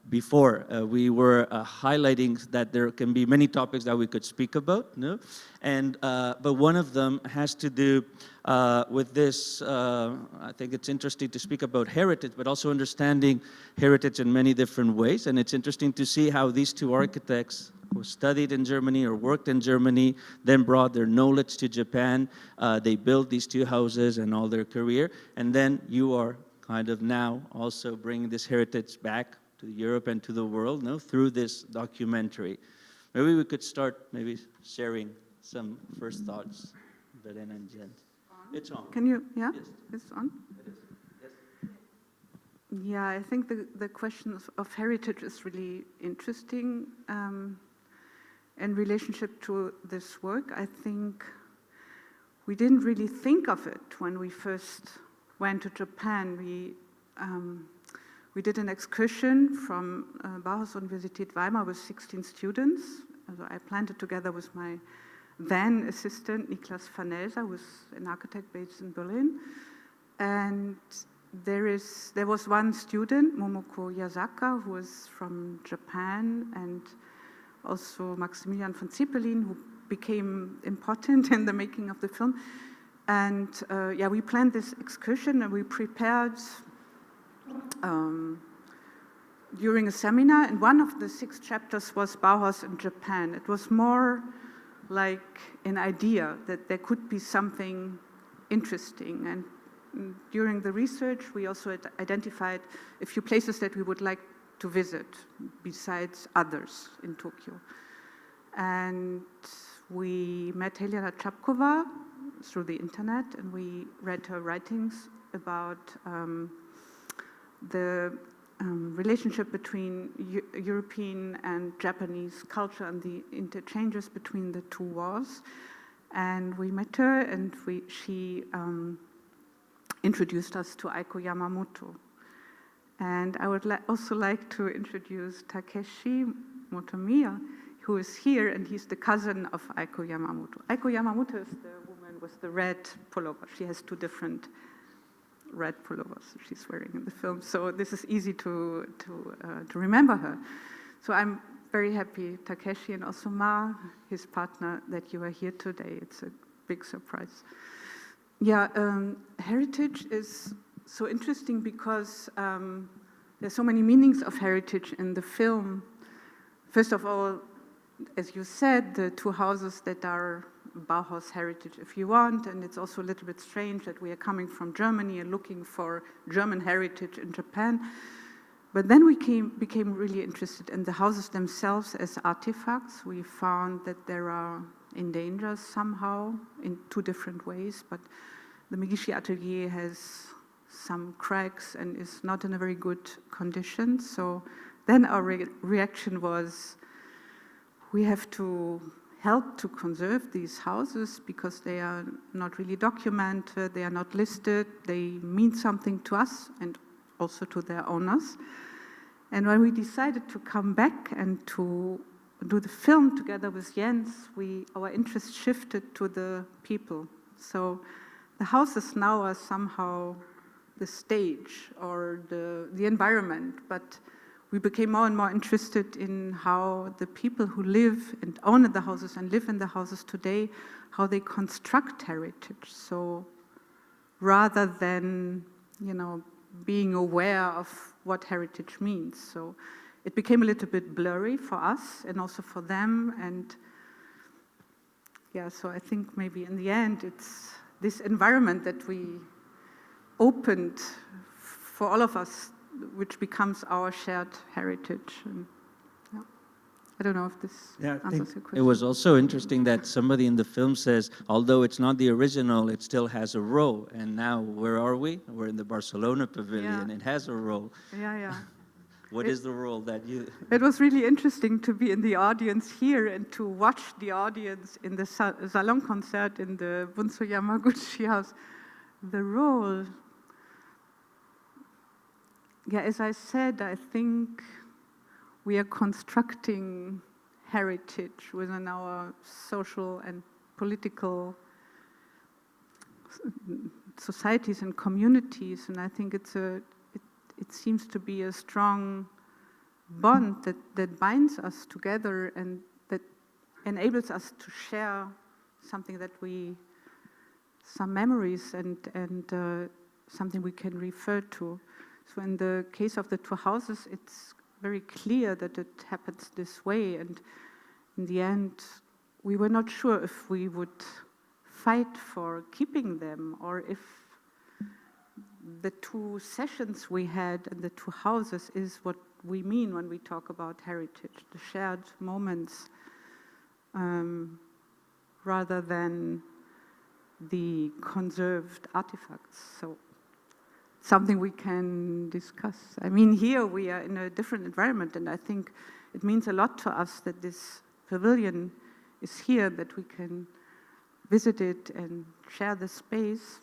before, we were highlighting that there can be many topics that we could speak about, but one of them has to do with this. I think it's interesting to speak about heritage, but also understanding heritage in many different ways. And it's interesting to see how these two architects who studied in Germany or worked in Germany, then brought their knowledge to Japan. They built these two houses and all their career. And then you are kind of now also bringing this heritage back to Europe and to the world through this documentary. Maybe we could start sharing some first thoughts, Verena and Jens. It's on. Can you, yeah? Yes. It's on? It is. Yes. Yeah, I think the question of heritage is really interesting in relationship to this work. I think we didn't really think of it when we first went to Japan. We did an excursion from Bauhaus Universität Weimar with 16 students. I planned it together with my then assistant, Niklas van Elsa, who was an architect based in Berlin. And there was one student, Momoko Yasaka, who was from Japan, and also Maximilian von Zeppelin, who became important in the making of the film. And yeah, we planned this excursion and we prepared during a seminar, and one of the 6 chapters was Bauhaus in Japan. It was more like an idea that there could be something interesting. And during the research, we also identified a few places that we would like to visit besides others in Tokyo. And we met Helena Chapkova through the internet, and we read her writings about the relationship between European and Japanese culture and the interchanges between the two wars. And we met her, and she introduced us to Aiko Yamamoto. And I would also like to introduce Takeshi Motomiya, who is here, and he's the cousin of Aiko Yamamoto. Aiko Yamamoto is the woman with the red pullover. She has two different red pullovers she's wearing in the film, so this is easy to remember her. So I'm very happy, Takeshi, and also Ma, his partner, that you are here today. It's a big surprise. Yeah, heritage is so interesting because there's so many meanings of heritage in the film. First of all, as you said, the two houses that are Bauhaus heritage, if you want, and it's also a little bit strange that we are coming from Germany and looking for German heritage in Japan. But then we became really interested in the houses themselves as artifacts. We found that they are in danger somehow in two different ways, but the Megishi atelier has some cracks and is not in a very good condition. So then our reaction was, we have to help to conserve these houses because they are not really documented, they are not listed, they mean something to us and also to their owners. And when we decided to come back and to do the film together with Jens, our interest shifted to the people. So the houses now are somehow the stage or the environment, but we became more and more interested in how the people who live and own the houses and live in the houses today, how they construct heritage. So rather than, being aware of what heritage means. So it became a little bit blurry for us and also for them. And yeah, so I think maybe in the end, it's this environment that we opened for all of us, which becomes our shared heritage. And, yeah. I don't know if this answers your question. It was also interesting that somebody in the film says, although it's not the original, it still has a role. And now, where are we? We're in the Barcelona pavilion. Yeah. It has a role. Yeah. What is the role that you... It was really interesting to be in the audience here and to watch the audience in the Salon concert in the Bunso Yamaguchi house. The role... Yeah, as I said, I think we are constructing heritage within our social and political societies and communities, and I think it seems to be a strong bond that binds us together and that enables us to share something that some memories and something we can refer to. So in the case of the two houses, it's very clear that it happens this way. And in the end, we were not sure if we would fight for keeping them or if the two sessions we had in the two houses is what we mean when we talk about heritage, the shared moments, rather than the conserved artifacts. So something we can discuss. I mean, here we are in a different environment, and I think it means a lot to us that this pavilion is here, that we can visit it and share the space.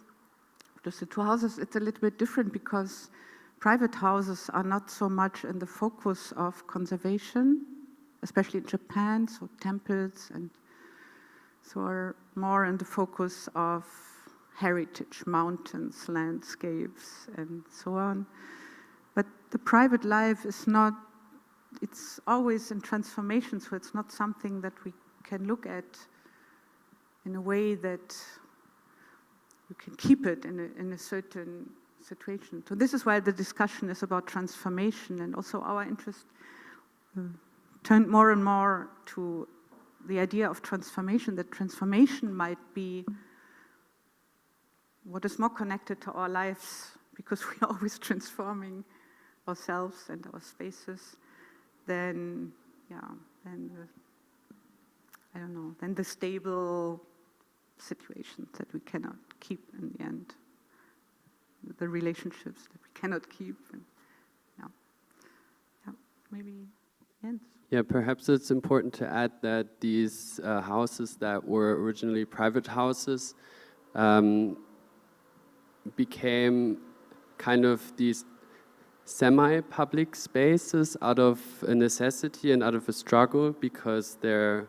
Just the two houses, it's a little bit different because private houses are not so much in the focus of conservation, especially in Japan, so temples, and so are more in the focus of heritage, mountains, landscapes, and so on. But the private life is not, it's always in transformation, so it's not something that we can look at in a way that you can keep it in a certain situation. So this is why the discussion is about transformation, and also our interest turned more and more to the idea of transformation, that transformation might be what is more connected to our lives, because we are always transforming ourselves and our spaces, then the stable situations that we cannot keep in the end, the relationships that we cannot keep. And, maybe Jens? Yeah, perhaps it's important to add that these houses that were originally private houses became kind of these semi-public spaces out of a necessity and out of a struggle, because they're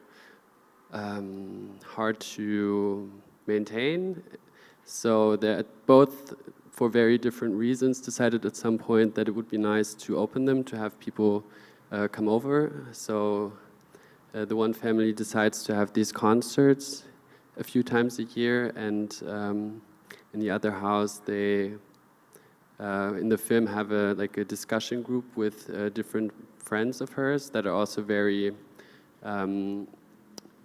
hard to maintain. So they're both, for very different reasons, decided at some point that it would be nice to open them, to have people come over. So the one family decides to have these concerts a few times a year, and in the other house they in the film have a discussion group with different friends of hers that are also very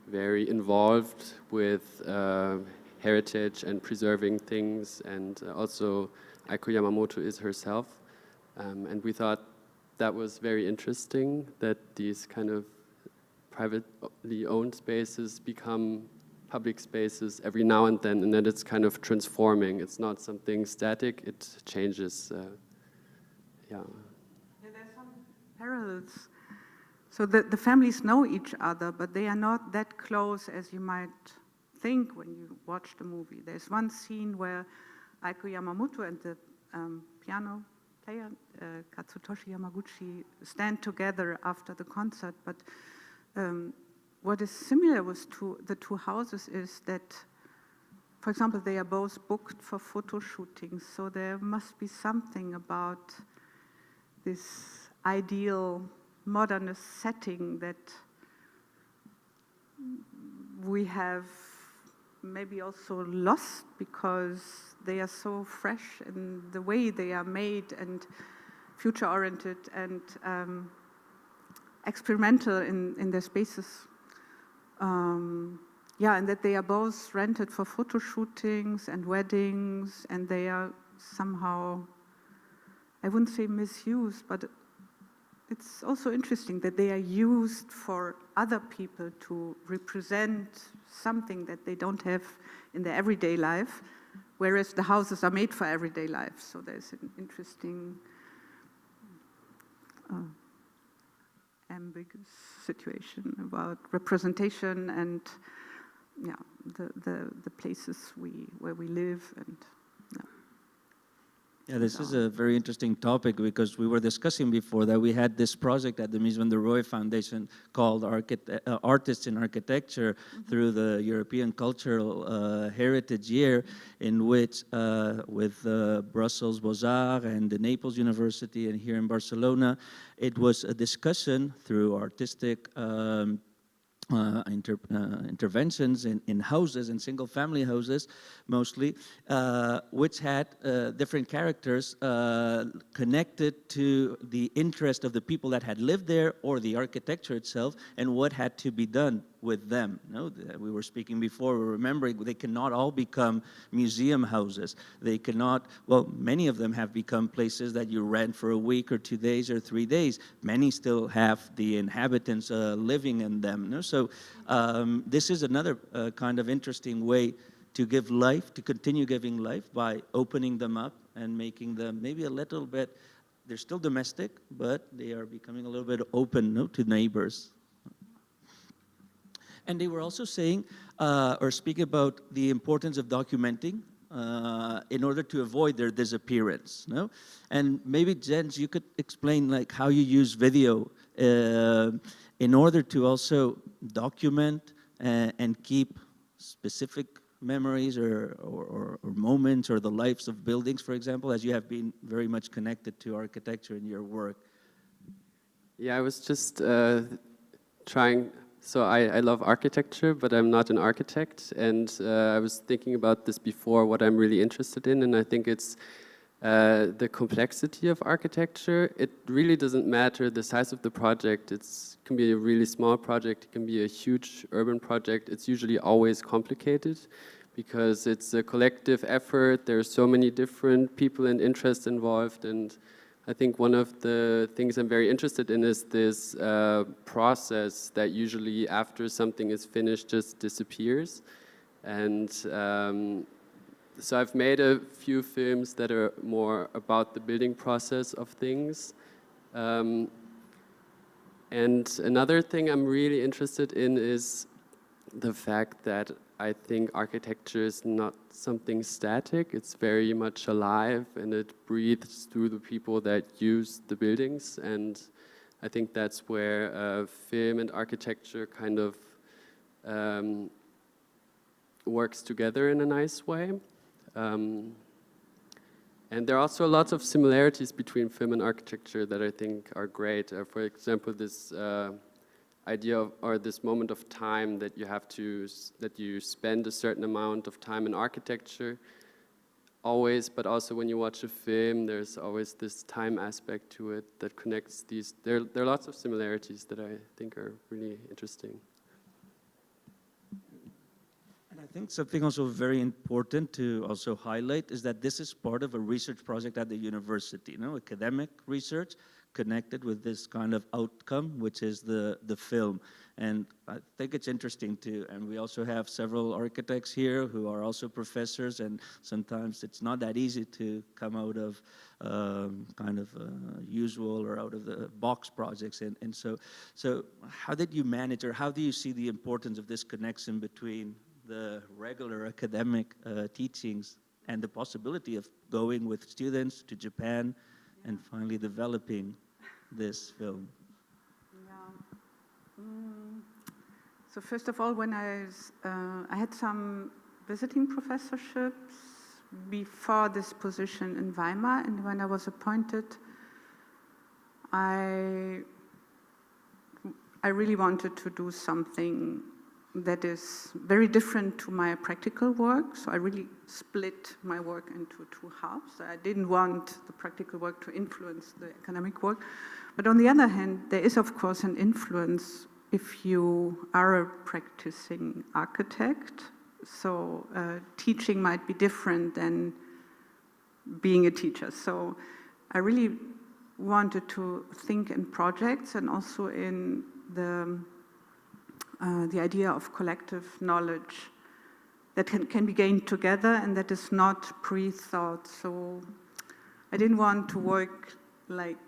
very involved with heritage and preserving things, and also Aiko Yamamoto is herself, and we thought that was very interesting, that these kind of privately owned spaces become public spaces every now and then, and that it's kind of transforming. It's not something static, it changes. Yeah, there's some parallels. So the families know each other, but they are not that close as you might think when you watch the movie. There's one scene where Aiko Yamamoto and the piano player, Katsutoshi Yamaguchi, stand together after the concert, but what is similar with the two houses is that, for example, they are both booked for photo shootings, so there must be something about this ideal modernist setting that we have maybe also lost, because they are so fresh in the way they are made and future-oriented and experimental in their spaces. Yeah, and that they are both rented for photo shootings and weddings, and they are somehow, I wouldn't say misused, but it's also interesting that they are used for other people to represent something that they don't have in their everyday life, whereas the houses are made for everyday life. So there's an interesting ambiguous situation about representation and the places where we live. And yeah, this is a very interesting topic, because we were discussing before that we had this project at the Mies van der Rohe Foundation called Artists in Architecture, through the European Cultural Heritage Year, in which with Brussels Beaux-Arts and the Naples University and here in Barcelona, it was a discussion through artistic interventions in houses, in single-family houses mostly, which had different characters connected to the interest of the people that had lived there or the architecture itself, and what had to be done with them. We were speaking before, we're remembering they cannot all become museum houses. They cannot, well, many of them have become places that you rent for a week or 2 days or 3 days. Many still have the inhabitants living in them. So this is another kind of interesting way to give life, to continue giving life, by opening them up and making them maybe a little bit, they're still domestic, but they are becoming a little bit open to neighbors. And they were also saying, or speaking about the importance of documenting in order to avoid their disappearance. And maybe, Jens, you could explain how you use video in order to also document and keep specific memories or moments, or the lives of buildings, for example, as you have been very much connected to architecture in your work. Yeah, I was just trying. So I love architecture, but I'm not an architect, and I was thinking about this before, what I'm really interested in, and I think it's the complexity of architecture. It really doesn't matter the size of the project. It can be a really small project, it can be a huge urban project. It's usually always complicated, because it's a collective effort. There are so many different people and interests involved, and I think one of the things I'm very interested in is this process that usually after something is finished just disappears. And so I've made a few films that are more about the building process of things. And another thing I'm really interested in is the fact that I think architecture is not something static. It's very much alive and it breathes through the people that use the buildings. And I think that's where film and architecture kind of works together in a nice way. And there are also lots of similarities between film and architecture that I think are great. For example, this idea of, or this moment of time that you have to, that you spend a certain amount of time in architecture always, but also when you watch a film, there's always this time aspect to it that connects these. There are lots of similarities that I think are really interesting. And I think something also very important to also highlight is that this is part of a research project at the university, you know, academic research connected with this kind of outcome, which is the film. And I think it's interesting too, and we also have several architects here who are also professors, and sometimes it's not that easy to come out of kind of usual or out of the box projects. And so how did you manage, or how do you see the importance of this connection between the regular academic teachings and the possibility of going with students to Japan and finally developing this film? Yeah. So first of all, when I had some visiting professorships before this position in Weimar, and when I was appointed, I really wanted to do something that is very different to my practical work. So I really split my work into two halves. I didn't want the practical work to influence the academic work. But on the other hand, there is of course an influence if you are a practicing architect. So teaching might be different than being a teacher. So I really wanted to think in projects and also in the idea of collective knowledge that can be gained together and that is not pre-thought. So I didn't want to work like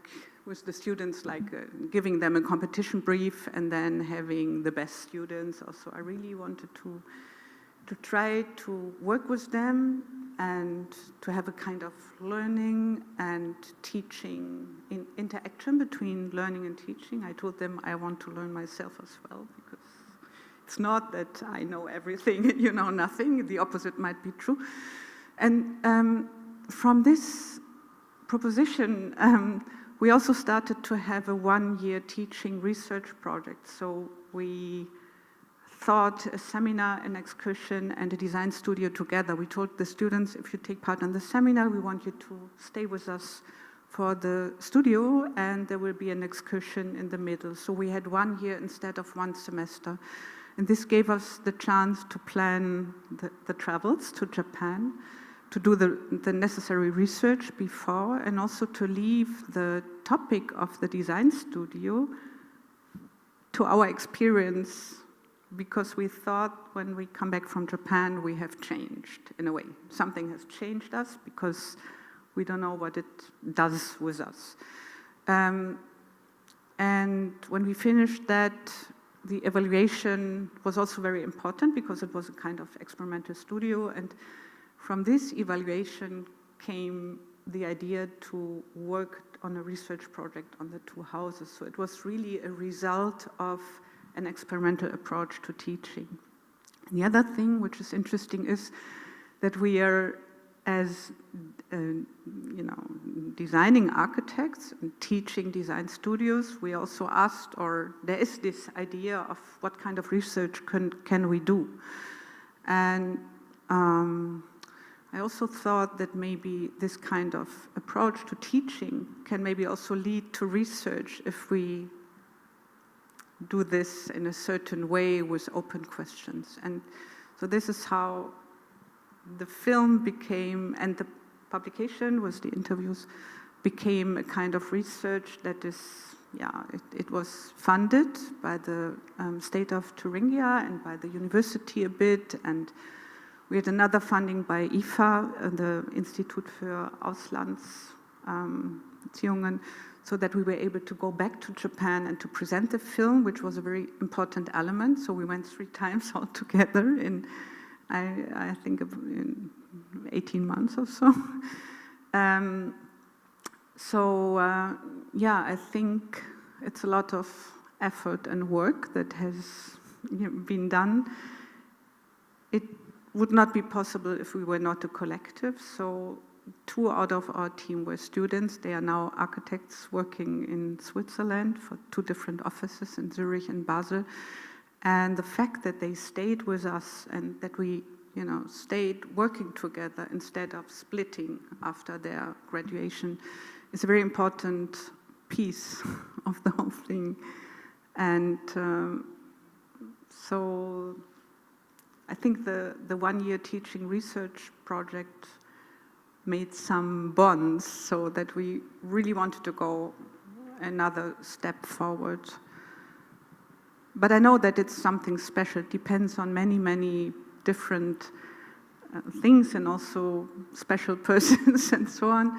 with the students, like giving them a competition brief and then having the best students. Also, I really wanted to try to work with them and to have a kind of learning and teaching interaction between learning and teaching. I told them I want to learn myself as well, because it's not that I know everything and you know nothing. The opposite might be true. And from this proposition, we also started to have a one-year teaching research project. So we thought a seminar, an excursion, and a design studio together. We told the students, if you take part in the seminar, we want you to stay with us for the studio, and there will be an excursion in the middle. So we had 1 year instead of 1 semester. And this gave us the chance to plan the travels to Japan, to do the necessary research before, and also to leave the topic of the design studio to our experience, because we thought when we come back from Japan, we have changed in a way. Something has changed us because we don't know what it does with us. And when we finished that, the evaluation was also very important because it was a kind of experimental studio. And from this evaluation came the idea to work on a research project on the two houses. So it was really a result of an experimental approach to teaching. And the other thing which is interesting is that we are, as designing architects and teaching design studios, we also asked, or there is this idea of what kind of research can we do. And I also thought that maybe this kind of approach to teaching can maybe also lead to research if we do this in a certain way with open questions. And so this is how the film became, and the publication with the interviews became a kind of research that is, it was funded by the state of Thuringia and by the university a bit, and we had another funding by IFA, the Institut für Auslandsbeziehungen. so that we were able to go back to Japan and to present the film, which was a very important element. So we went 3 times all together in, I think, in 18 months or so. Yeah, I think it's a lot of effort and work that has been done. It would not be possible if we were not a collective. So 2 out of our team were students. They are now architects working in Switzerland for 2 different offices in Zurich and Basel. And the fact that they stayed with us and that we stayed working together instead of splitting after their graduation is a very important piece of the whole thing. And so I think the 1-year teaching research project made some bonds so that we really wanted to go another step forward. But I know that it's something special. It depends on many, many different things and also special persons and so on.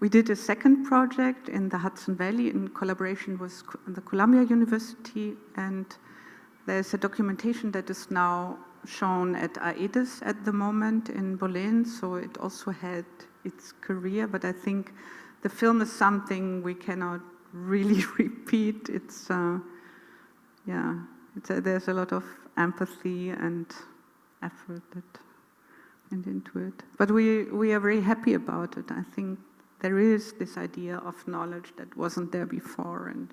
We did a second project in the Hudson Valley in collaboration with the Columbia University, and there's a documentation that is now shown at AEDIS at the moment in Berlin, so it also had its career, but I think the film is something we cannot really repeat. It's, there's a lot of empathy and effort that went into it. But we are very happy about it. I think there is this idea of knowledge that wasn't there before, and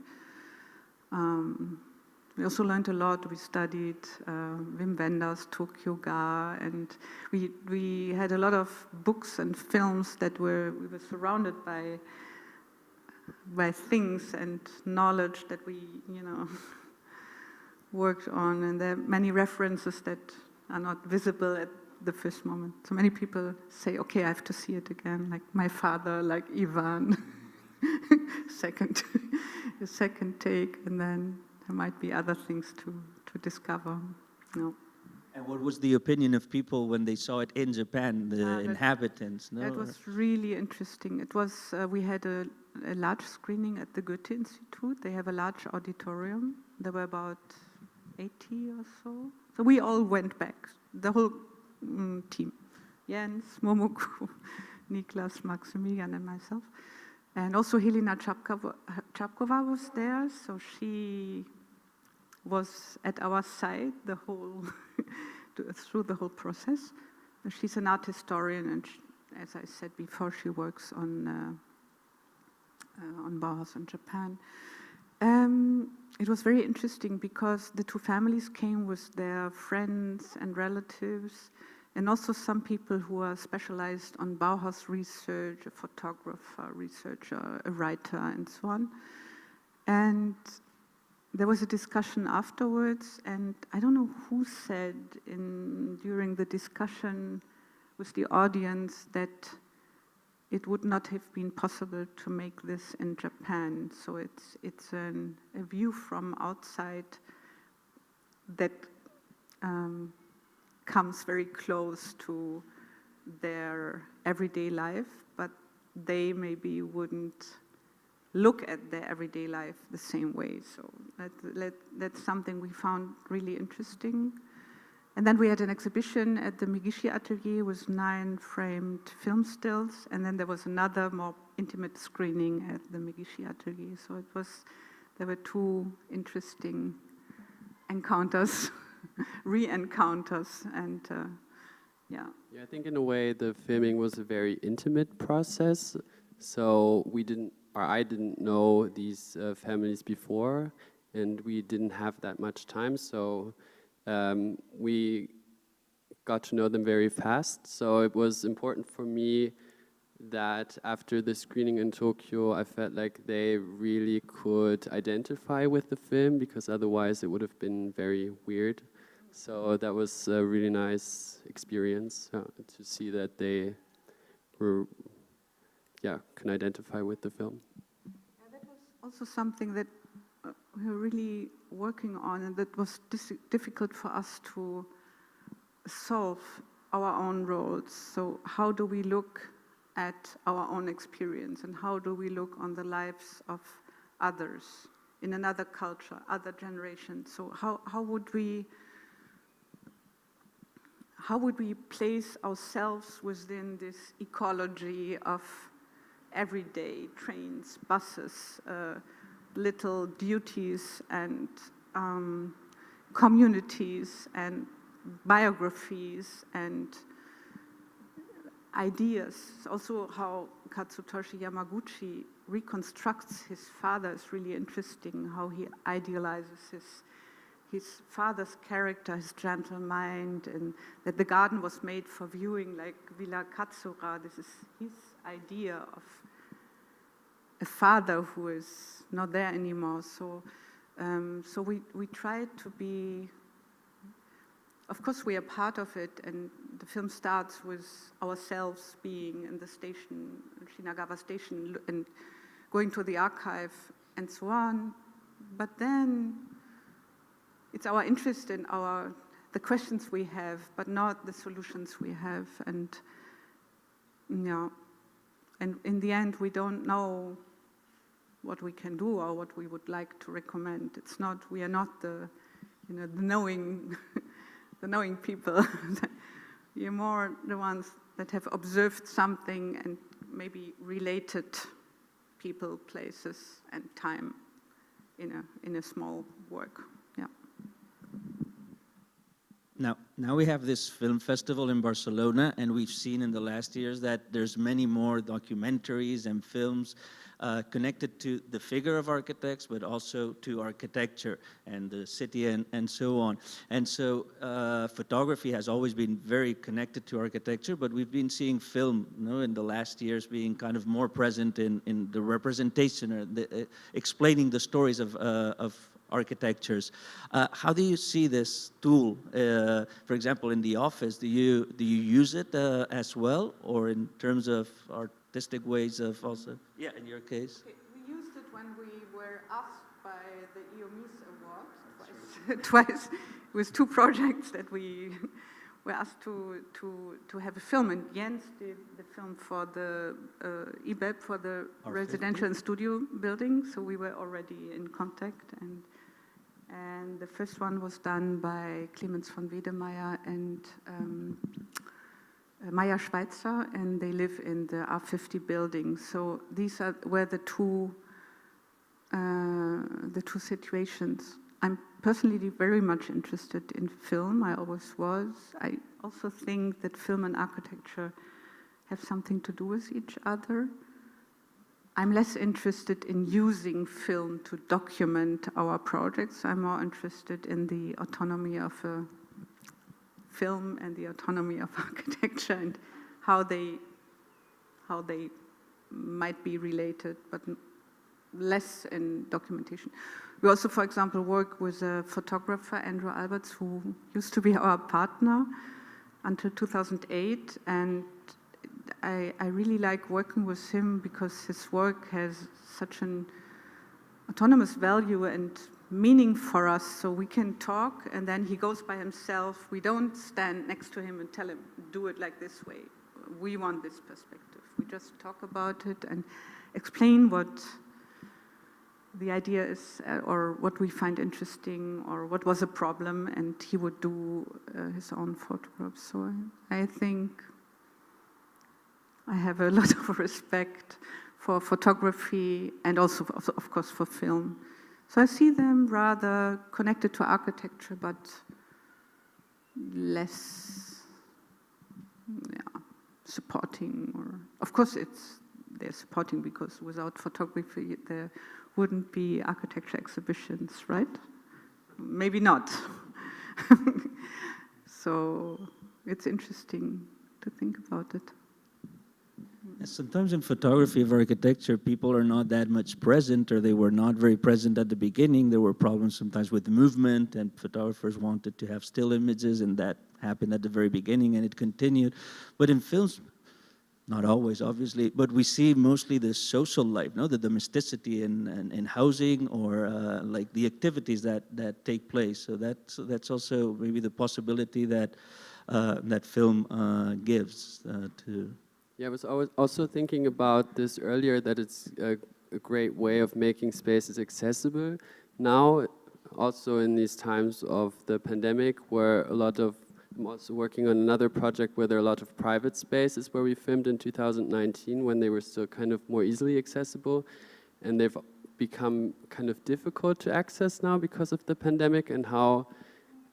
we also learned a lot. We studied Wim Wenders' Tokyo Ga, and we had a lot of books and films that we were surrounded by things and knowledge that we, worked on, and there are many references that are not visible at the first moment. So many people say, okay, I have to see it again, like my father, like Ivan, second take, and then there might be other things to discover. No. And what was the opinion of people when they saw it in Japan, the inhabitants? It was really interesting. It was, we had a large screening at the Goethe Institute. They have a large auditorium. There were about 80 or so. So we all went back, the whole team. Jens, Momoko, Niklas, Maximilian, and myself. And also Helena Chapkova was there, so she was at our side the whole through the whole process. She's an art historian, and she, as I said before, she works on Bauhaus in Japan. It was very interesting because the 2 families came with their friends and relatives, and also some people who are specialized on Bauhaus research, a photographer, researcher, a writer, and so on. And there was a discussion afterwards, and I don't know who said during the discussion with the audience that it would not have been possible to make this in Japan. So it's a view from outside that comes very close to their everyday life, but they maybe wouldn't look at their everyday life the same way. So that's something we found really interesting. And then we had an exhibition at the Migishi Atelier with 9 framed film stills, and then there was another more intimate screening at the Migishi Atelier. So there were 2 interesting encounters, re-encounters, and yeah. Yeah, I think in a way the filming was a very intimate process. So I didn't know these families before, and we didn't have that much time. So we got to know them very fast. So it was important for me that after the screening in Tokyo, I felt like they really could identify with the film, because otherwise it would have been very weird. So that was a really nice experience to see that they were, can identify with the film. And that was also something that we were really working on, and that was difficult for us to solve our own roles. So how do we look at our own experience and how do we look on the lives of others in another culture, other generations. So how would we place ourselves within this ecology of everyday trains, buses, little duties and communities and biographies and ideas. Also how Katsutoshi Yamaguchi reconstructs his father is really interesting, how he idealizes his father's character, his gentle mind, and that the garden was made for viewing like Villa Katsura. This is his idea of a father who is not there anymore. So, so we try to be, of course we are part of it, and the film starts with ourselves being in the station, Shinagawa station, and going to the archive and so on. But then it's our interest in the questions we have, but not the solutions we have. And yeah, and in the end, we don't know what we can do or what we would like to recommend. It's not, we are not the, the knowing, the knowing people. We are more the ones that have observed something and maybe related people, places, and time in a small work. Yeah. Now we have this film festival in Barcelona, and we've seen in the last years that there's many more documentaries and films connected to the figure of architects, but also to architecture and the city and so on. And so photography has always been very connected to architecture, but we've been seeing film in the last years being kind of more present in the representation or explaining the stories of architectures. How do you see this tool? For example, in the office, do you use it as well, or in terms of artistic ways of also? Yeah, in your case. Okay, we used it when we were asked by the Mies Award twice. It was 2 projects that we were asked to have a film, and Jens did the film for the IBEP, for the residential and studio building, so we were already in contact. And the first one was done by Clemens von Wedemeyer and Maya Schweitzer, and they live in the R50 building. So these were the two situations. I'm personally very much interested in film. I always was. I also think that film and architecture have something to do with each other. I'm less interested in using film to document our projects. I'm more interested in the autonomy of a film and the autonomy of architecture and how they might be related, but less in documentation. We also, for example, work with a photographer, Andrew Alberts, who used to be our partner until 2008, and I really like working with him because his work has such an autonomous value and meaning for us, so we can talk and then he goes by himself. We don't stand next to him and tell him, do it like this way. We want this perspective. We just talk about it and explain what the idea is or what we find interesting or what was a problem, and he would do his own photographs. So I think I have a lot of respect for photography and also, of course, for film. So I see them rather connected to architecture, but less supporting. Or of course, they're supporting because without photography, there wouldn't be architecture exhibitions, right? Maybe not. So it's interesting to think about it. Sometimes in photography of architecture, people are not that much present, or they were not very present at the beginning. There were problems sometimes with movement, and photographers wanted to have still images, and that happened at the very beginning, and it continued. But in films, not always, obviously, but we see mostly the social life, the domesticity in housing, or like the activities that take place. So that's also maybe the possibility that that film gives to. Yeah, I was also thinking about this earlier, that it's a great way of making spaces accessible. Now, also in these times of the pandemic, where I'm also working on another project where there are a lot of private spaces where we filmed in 2019 when they were still kind of more easily accessible, and they've become kind of difficult to access now because of the pandemic, and how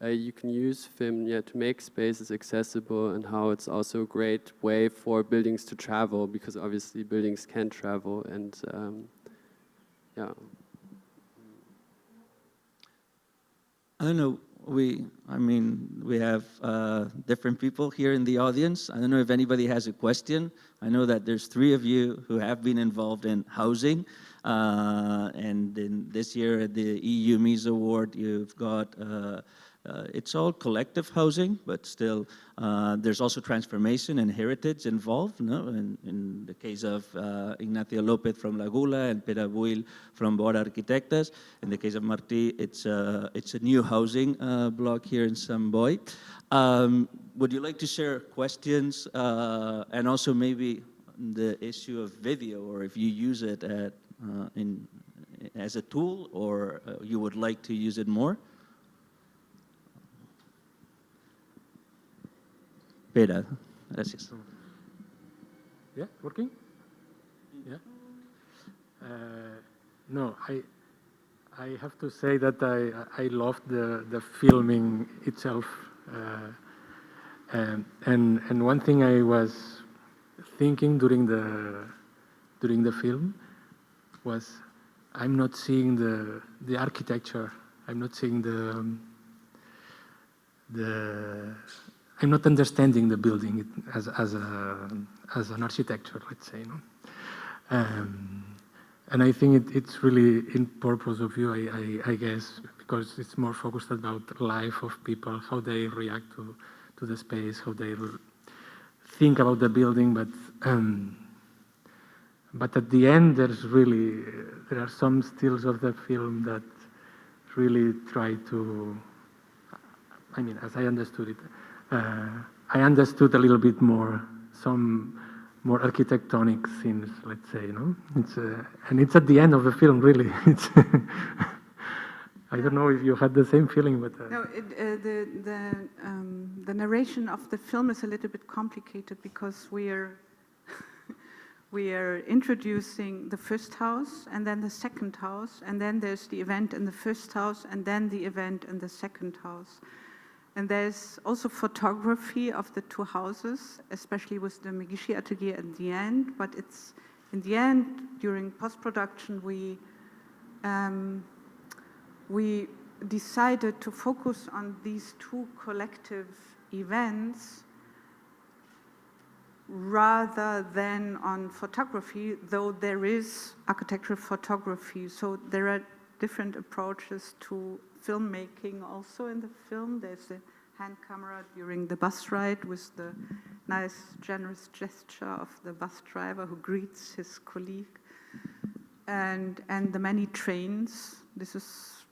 you can use film to make spaces accessible, and how it's also a great way for buildings to travel, because obviously buildings can travel, and yeah. I don't know, we have different people here in the audience. I don't know if anybody has a question. I know that there's 3 of you who have been involved in housing. And in this year at the EU Mies Award, you've got, it's all collective housing, but still there's also transformation and heritage involved. No? In the case of Ignacio López from Lagula and Pere Buil from Bora Arquitectes. In the case of Martí, it's a new housing block here in Samboy. Would you like to share questions and also maybe the issue of video, or if you use it as a tool, or you would like to use it more? Pera, gracias. Yeah, working? Yeah. No, I have to say that I loved the filming itself, and one thing I was thinking during the film was, I'm not seeing the architecture. I'm not seeing I'm not understanding the building as an architecture, let's say. No? And I think it's really in purpose of view, I guess, because it's more focused about life of people, how they react to the space, how they think about the building, but at the end, there are some stills of the film that really try to, as I understood it, I understood a little bit more, some more architectonic scenes, let's say, no? And it's at the end of the film, really. I don't know if you had the same feeling, but... No, the narration of the film is a little bit complicated, because we are introducing the first house and then the second house, and then there's the event in the first house and then the event in the second house. And there's also photography of the 2 houses, especially with the Megishi atelier at the end, but it's in the end, during post-production, we decided to focus on these 2 collective events rather than on photography, though there is architectural photography. So there are different approaches to filmmaking also in the film. There's a hand camera during the bus ride with the nice, generous gesture of the bus driver who greets his colleague. And the many trains. This is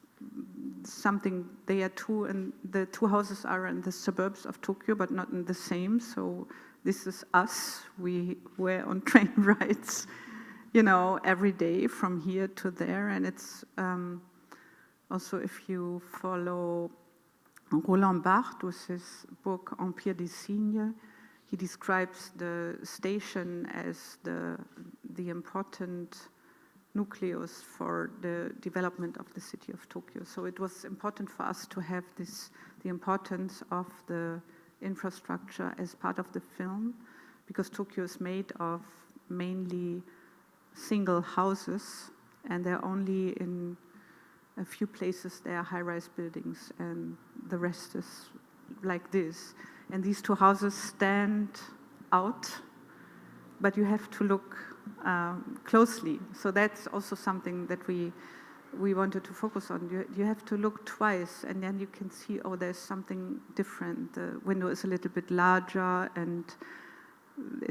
something there too, and the 2 houses are in the suburbs of Tokyo, but not in the same. So this is us. We were on train rides, every day from here to there. And it's also, if you follow Roland Barthes with his book Empire des Signes, he describes the station as the important nucleus for the development of the city of Tokyo. So it was important for us to have the importance of the infrastructure as part of the film, because Tokyo is made of mainly single houses, and they're only in a few places there are high-rise buildings, and the rest is like this. And these 2 houses stand out, but you have to look closely. So that's also something that we wanted to focus on. You have to look twice, and then you can see, oh, there's something different. The window is a little bit larger, and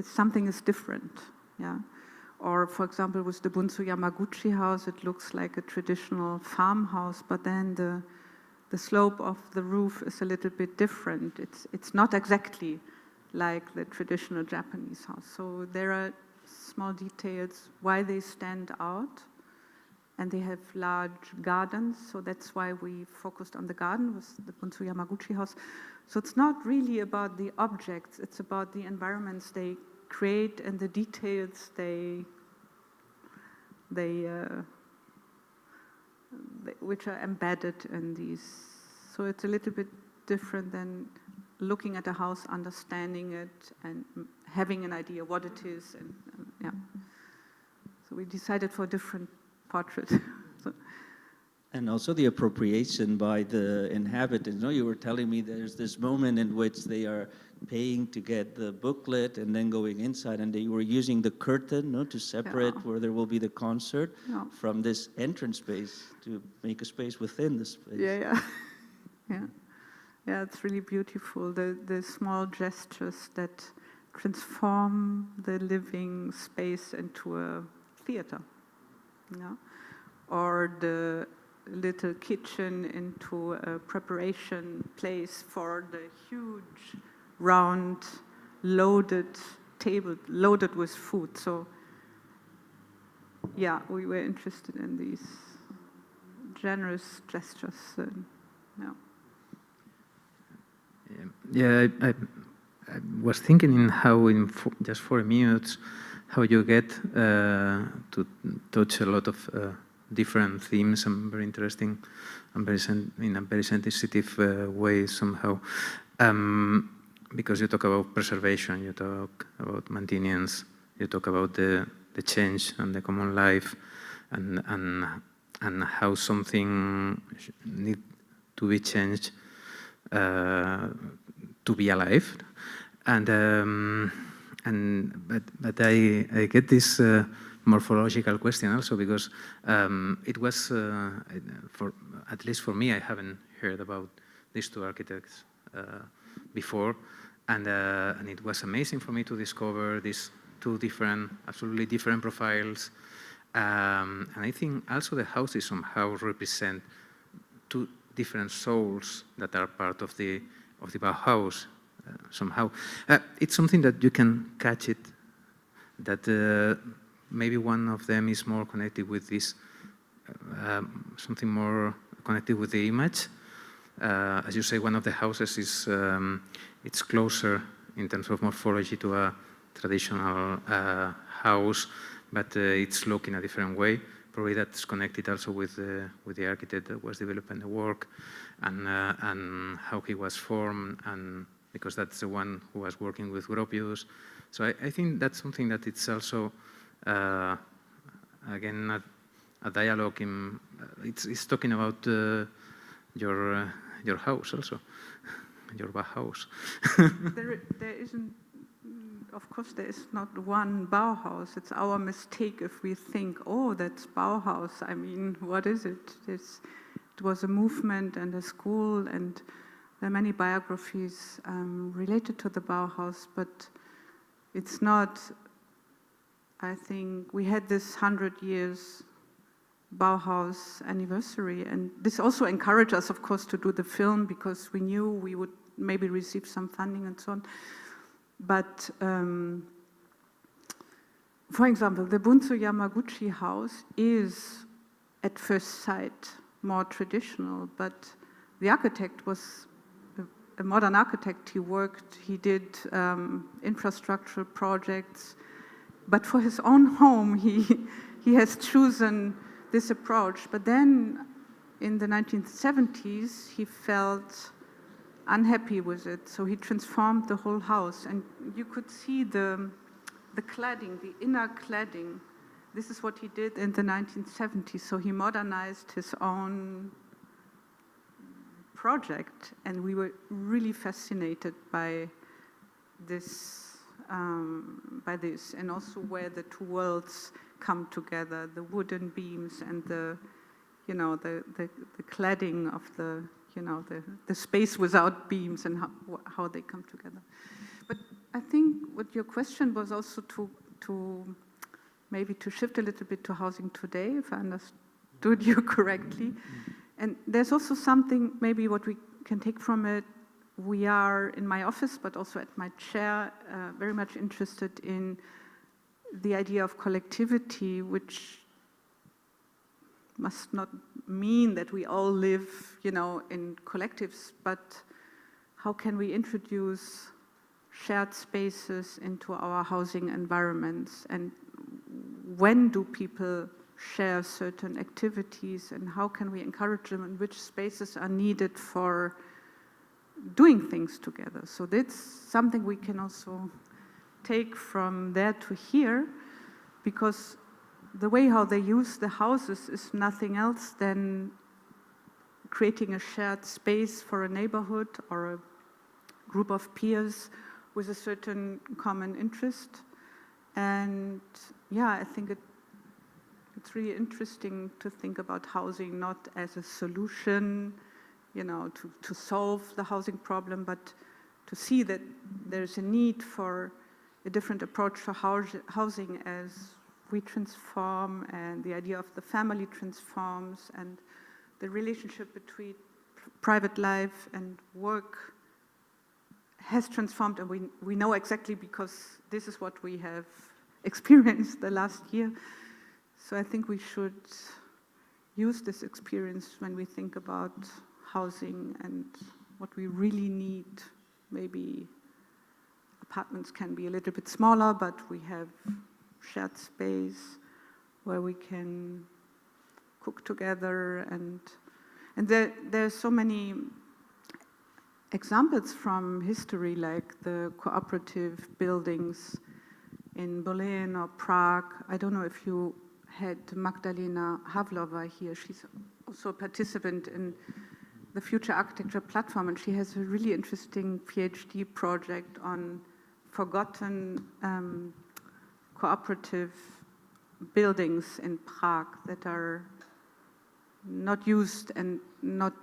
something is different. Yeah. Or, for example, with the Bunsu Yamaguchi house, it looks like a traditional farmhouse, but then the slope of the roof is a little bit different. It's not exactly like the traditional Japanese house. So there are small details why they stand out, and they have large gardens, so that's why we focused on the garden with the Bunsu Yamaguchi house. So it's not really about the objects, it's about the environments they create and the details which are embedded in these. So it's a little bit different than looking at a house, understanding it, and having an idea what it is. And yeah. So we decided for a different portrait. So. And also the appropriation by the inhabitants. You were telling me there's this moment in which they are paying to get the booklet and then going inside, and they were using the curtain to separate where there will be the concert from this entrance space to make a space within the space. Yeah, it's really beautiful. The small gestures that transform the living space into a theater, or the little kitchen into a preparation place for the huge, round, loaded table, loaded with food. So, yeah, we were interested in these generous gestures. Yeah, I was thinking in how, in just 4 minutes, how you get to touch a lot of different themes and very interesting and in a very sensitive way somehow. Because you talk about preservation, you talk about maintenance, you talk about the change and the common life, and how something needs to be changed to be alive, but I get this morphological question also because it was at least for me, I haven't heard about these two architects before, and it was amazing for me to discover these two absolutely different profiles, and I think also the houses somehow represent two different souls that are part of the Bauhaus somehow. It's something that you can catch it, that maybe one of them is more connected with this, something more connected with the image. As you say, one of the houses is it's closer in terms of morphology to a traditional house, but it's looked in a different way. Probably that's connected also with the architect that was developing the work and how he was formed, and because that's the one who was working with Gropius. So I think that's something that it's also again a dialogue. It's talking about your house also, your Bauhaus. There isn't. Of course, there is not one Bauhaus. It's our mistake if we think, oh, that's Bauhaus. I mean, what is it? It was a movement and a school, and there are many biographies related to the Bauhaus, but it's not. I think we had this 100 years Bauhaus anniversary, and this also encouraged us, of course, to do the film because we knew we would maybe receive some funding and so on. But, for example, the Bunsu Yamaguchi house is, at first sight, more traditional, but the architect was a modern architect. He did infrastructural projects, but for his own home, he has chosen this approach. But then, in the 1970s, he felt unhappy with it, so he transformed the whole house, and you could see the cladding, the inner cladding. This is what he did in the 1970s, so he modernized his own project, and we were really fascinated by this, and also where the two worlds come together, the wooden beams and the cladding of the space without beams and how they come together. But I think what your question was also to maybe to shift a little bit to housing today, if I understood you correctly. And there's also something maybe what we can take from it we are in my office, but also at my chair, very much interested in the idea of collectivity, which must not mean that we all live, you know, in collectives, but how can we introduce shared spaces into our housing environments, and when do people share certain activities, and how can we encourage them, and which spaces are needed for doing things together. So that's something we can also take from there to here, because the way how they use the houses is nothing else than creating a shared space for a neighborhood or a group of peers with a certain common interest. And yeah, I think it's really interesting to think about housing not as a solution, you know, to solve the housing problem, but to see that there's a need for a different approach to housing as we transform, and the idea of the family transforms, and the relationship between private life and work has transformed, and we know exactly because this is what we have experienced the last year. So I think we should use this experience when we think about housing and what we really need. Maybe apartments can be a little bit smaller, but we have shared space where we can cook together, and there's so many examples from history, like the cooperative buildings in Berlin or Prague. I don't know if you had Magdalena Havlova here. She's also a participant in the Future Architecture platform, and she has a really interesting PhD project on forgotten cooperative buildings in Prague that are not used and not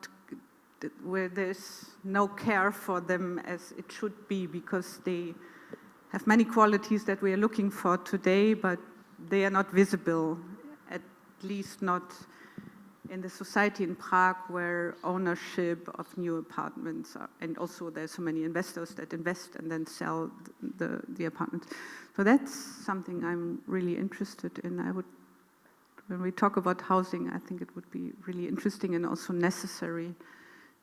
where there's no care for them as it should be, because they have many qualities that we are looking for today, but they are not visible, at least not in the society in Prague, where ownership of new apartments are, and also there's so many investors that invest and then sell the apartments. So that's something I'm really interested in. When we talk about housing, I think it would be really interesting and also necessary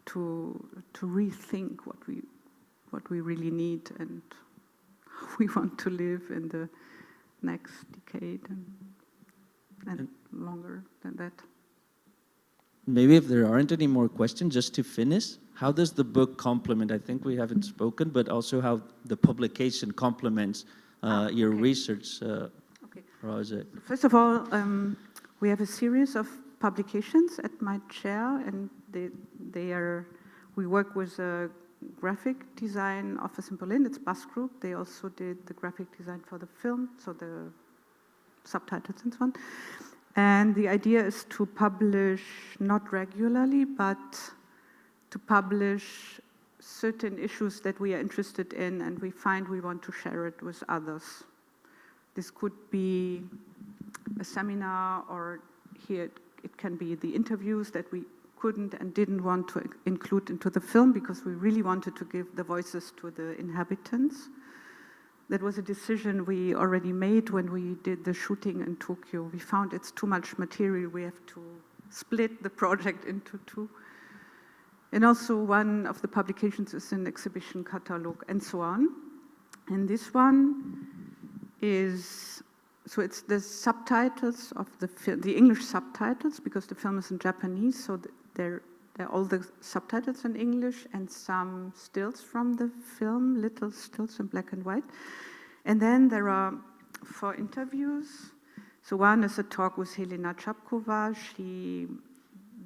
to rethink what we really need and how we want to live in the next decade and longer than that. Maybe if there aren't any more questions, just to finish, how does the book complement, I think we haven't spoken, but also how the publication complements your research project? First of all, we have a series of publications at my chair, and we work with a graphic design office in Berlin. It's Bus Group. They also did the graphic design for the film, so the subtitles and so on. And the idea is to publish not regularly, but to publish certain issues that we are interested in and we find we want to share it with others. This could be a seminar, or here it can be the interviews that we couldn't and didn't want to include into the film because we really wanted to give the voices to the inhabitants. That was a decision we already made when we did the shooting in Tokyo. We found it's too much material. We have to split the project into two. And also one of the publications is an exhibition catalog and so on. And this one is, so it's the subtitles of the film, the English subtitles, because the film is in Japanese, so they're all the subtitles in English and some stills from the film, little stills in black and white. And then there are 4 interviews. So one is a talk with Helena Čapková.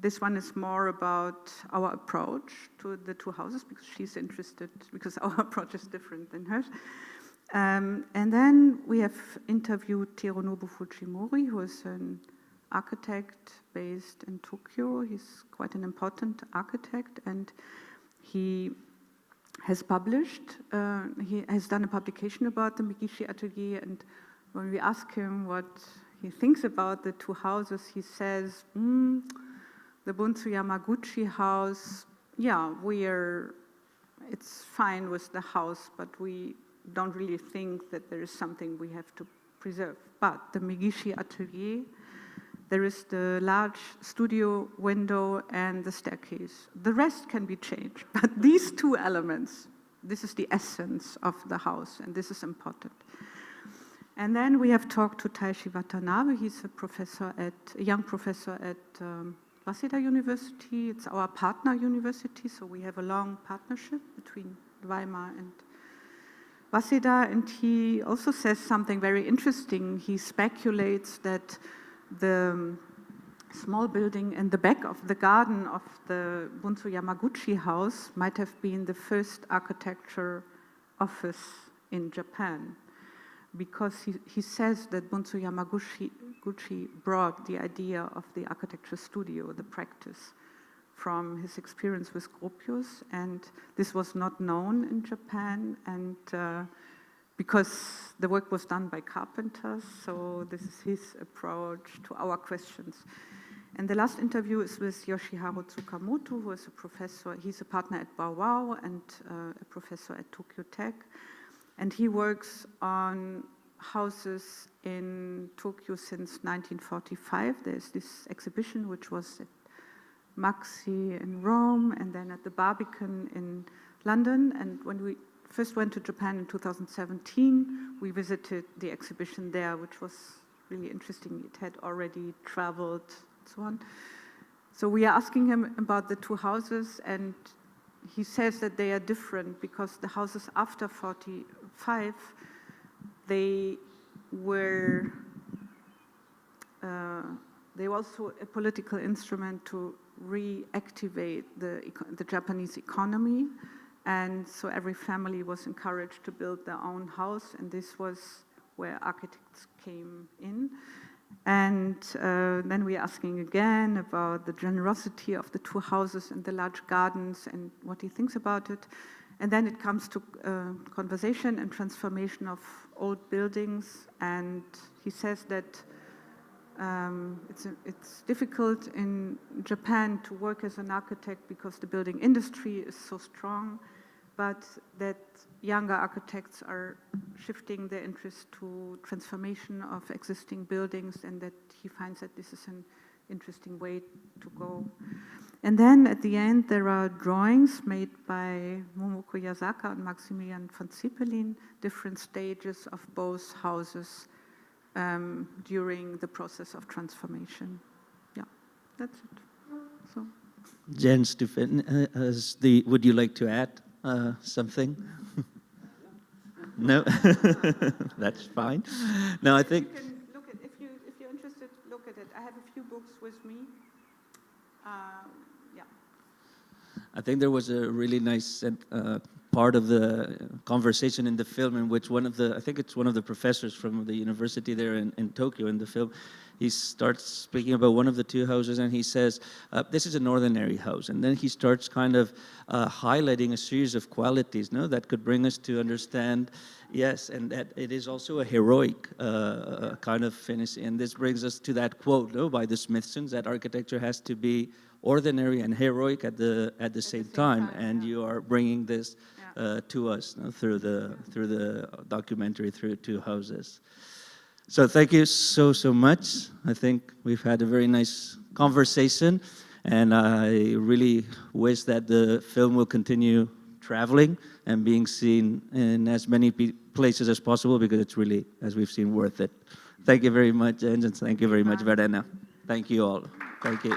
This one is more about our approach to the 2 houses, because she's interested, because our approach is different than hers. And then we have interviewed Terunobu Fujimori, who is an architect based in Tokyo. He's quite an important architect, and he has published, he has done a publication about the Megishi Atelier, and when we ask him what he thinks about the 2 houses, he says, the Bunsu Yamaguchi house, yeah, we are it's fine with the house, but we don't really think that there is something we have to preserve. But the Megishi atelier, there is the large studio window and the staircase. The rest can be changed, but these two elements, this is the essence of the house, and this is important. And then we have talked to Taishi Watanabe. He's a young professor at Waseda University. It's our partner university, so we have a long partnership between Weimar and Waseda, and he also says something very interesting. He speculates that the small building in the back of the garden of the Bunzo Yamaguchi house might have been the first architecture office in Japan, because he says that Bunzo Yamaguchi brought the idea of the architecture studio, the practice, from his experience with Gropius, and this was not known in Japan, and because the work was done by carpenters, so this is his approach to our questions. And the last interview is with Yoshiharu Tsukamoto, who is a professor. He's a partner at Bauwau and a professor at Tokyo Tech. And he works on houses in Tokyo since 1945. There's this exhibition which was at Maxi in Rome and then at the Barbican in London. And when we first went to Japan in 2017, we visited the exhibition there, which was really interesting. It had already traveled and so on. So we are asking him about the two houses, and he says that they are different because the houses after 45, they were also a political instrument to reactivate the Japanese economy, and so every family was encouraged to build their own house, and this was where architects came in. And then we're asking again about the generosity of the two houses and the large gardens and what he thinks about it. And then it comes to conversation and transformation of old buildings. And he says that it's difficult in Japan to work as an architect because the building industry is so strong, but that younger architects are shifting their interest to transformation of existing buildings, and that he finds that this is an interesting way to go. And then at the end, there are drawings made by Momoko Yasaka and Maximilian von Zippelin, different stages of both houses during the process of transformation. Yeah, that's it. So. Jens, would you like to add something? No, that's fine. No, I think. You can look at, if you're interested, look at it. I have a few books with me. Yeah. I think there was a really nice part of the conversation in the film in which I think it's one of the professors from the university there in Tokyo in the film, he starts speaking about one of the two houses, and he says, this is an ordinary house. And then he starts kind of highlighting a series of qualities that could bring us to understand, yes, and that it is also a heroic kind of finish. And this brings us to that quote by the Smithsons, that architecture has to be ordinary and heroic at the same time. And you are bringing this to us through the documentary, through two houses. So thank you so much. I think we've had a very nice conversation, and I really wish that the film will continue traveling and being seen in as many places as possible, because it's really, as we've seen, worth it. Thank you very much, Jens, and thank you very much, Verena. Thank you all. Thank you.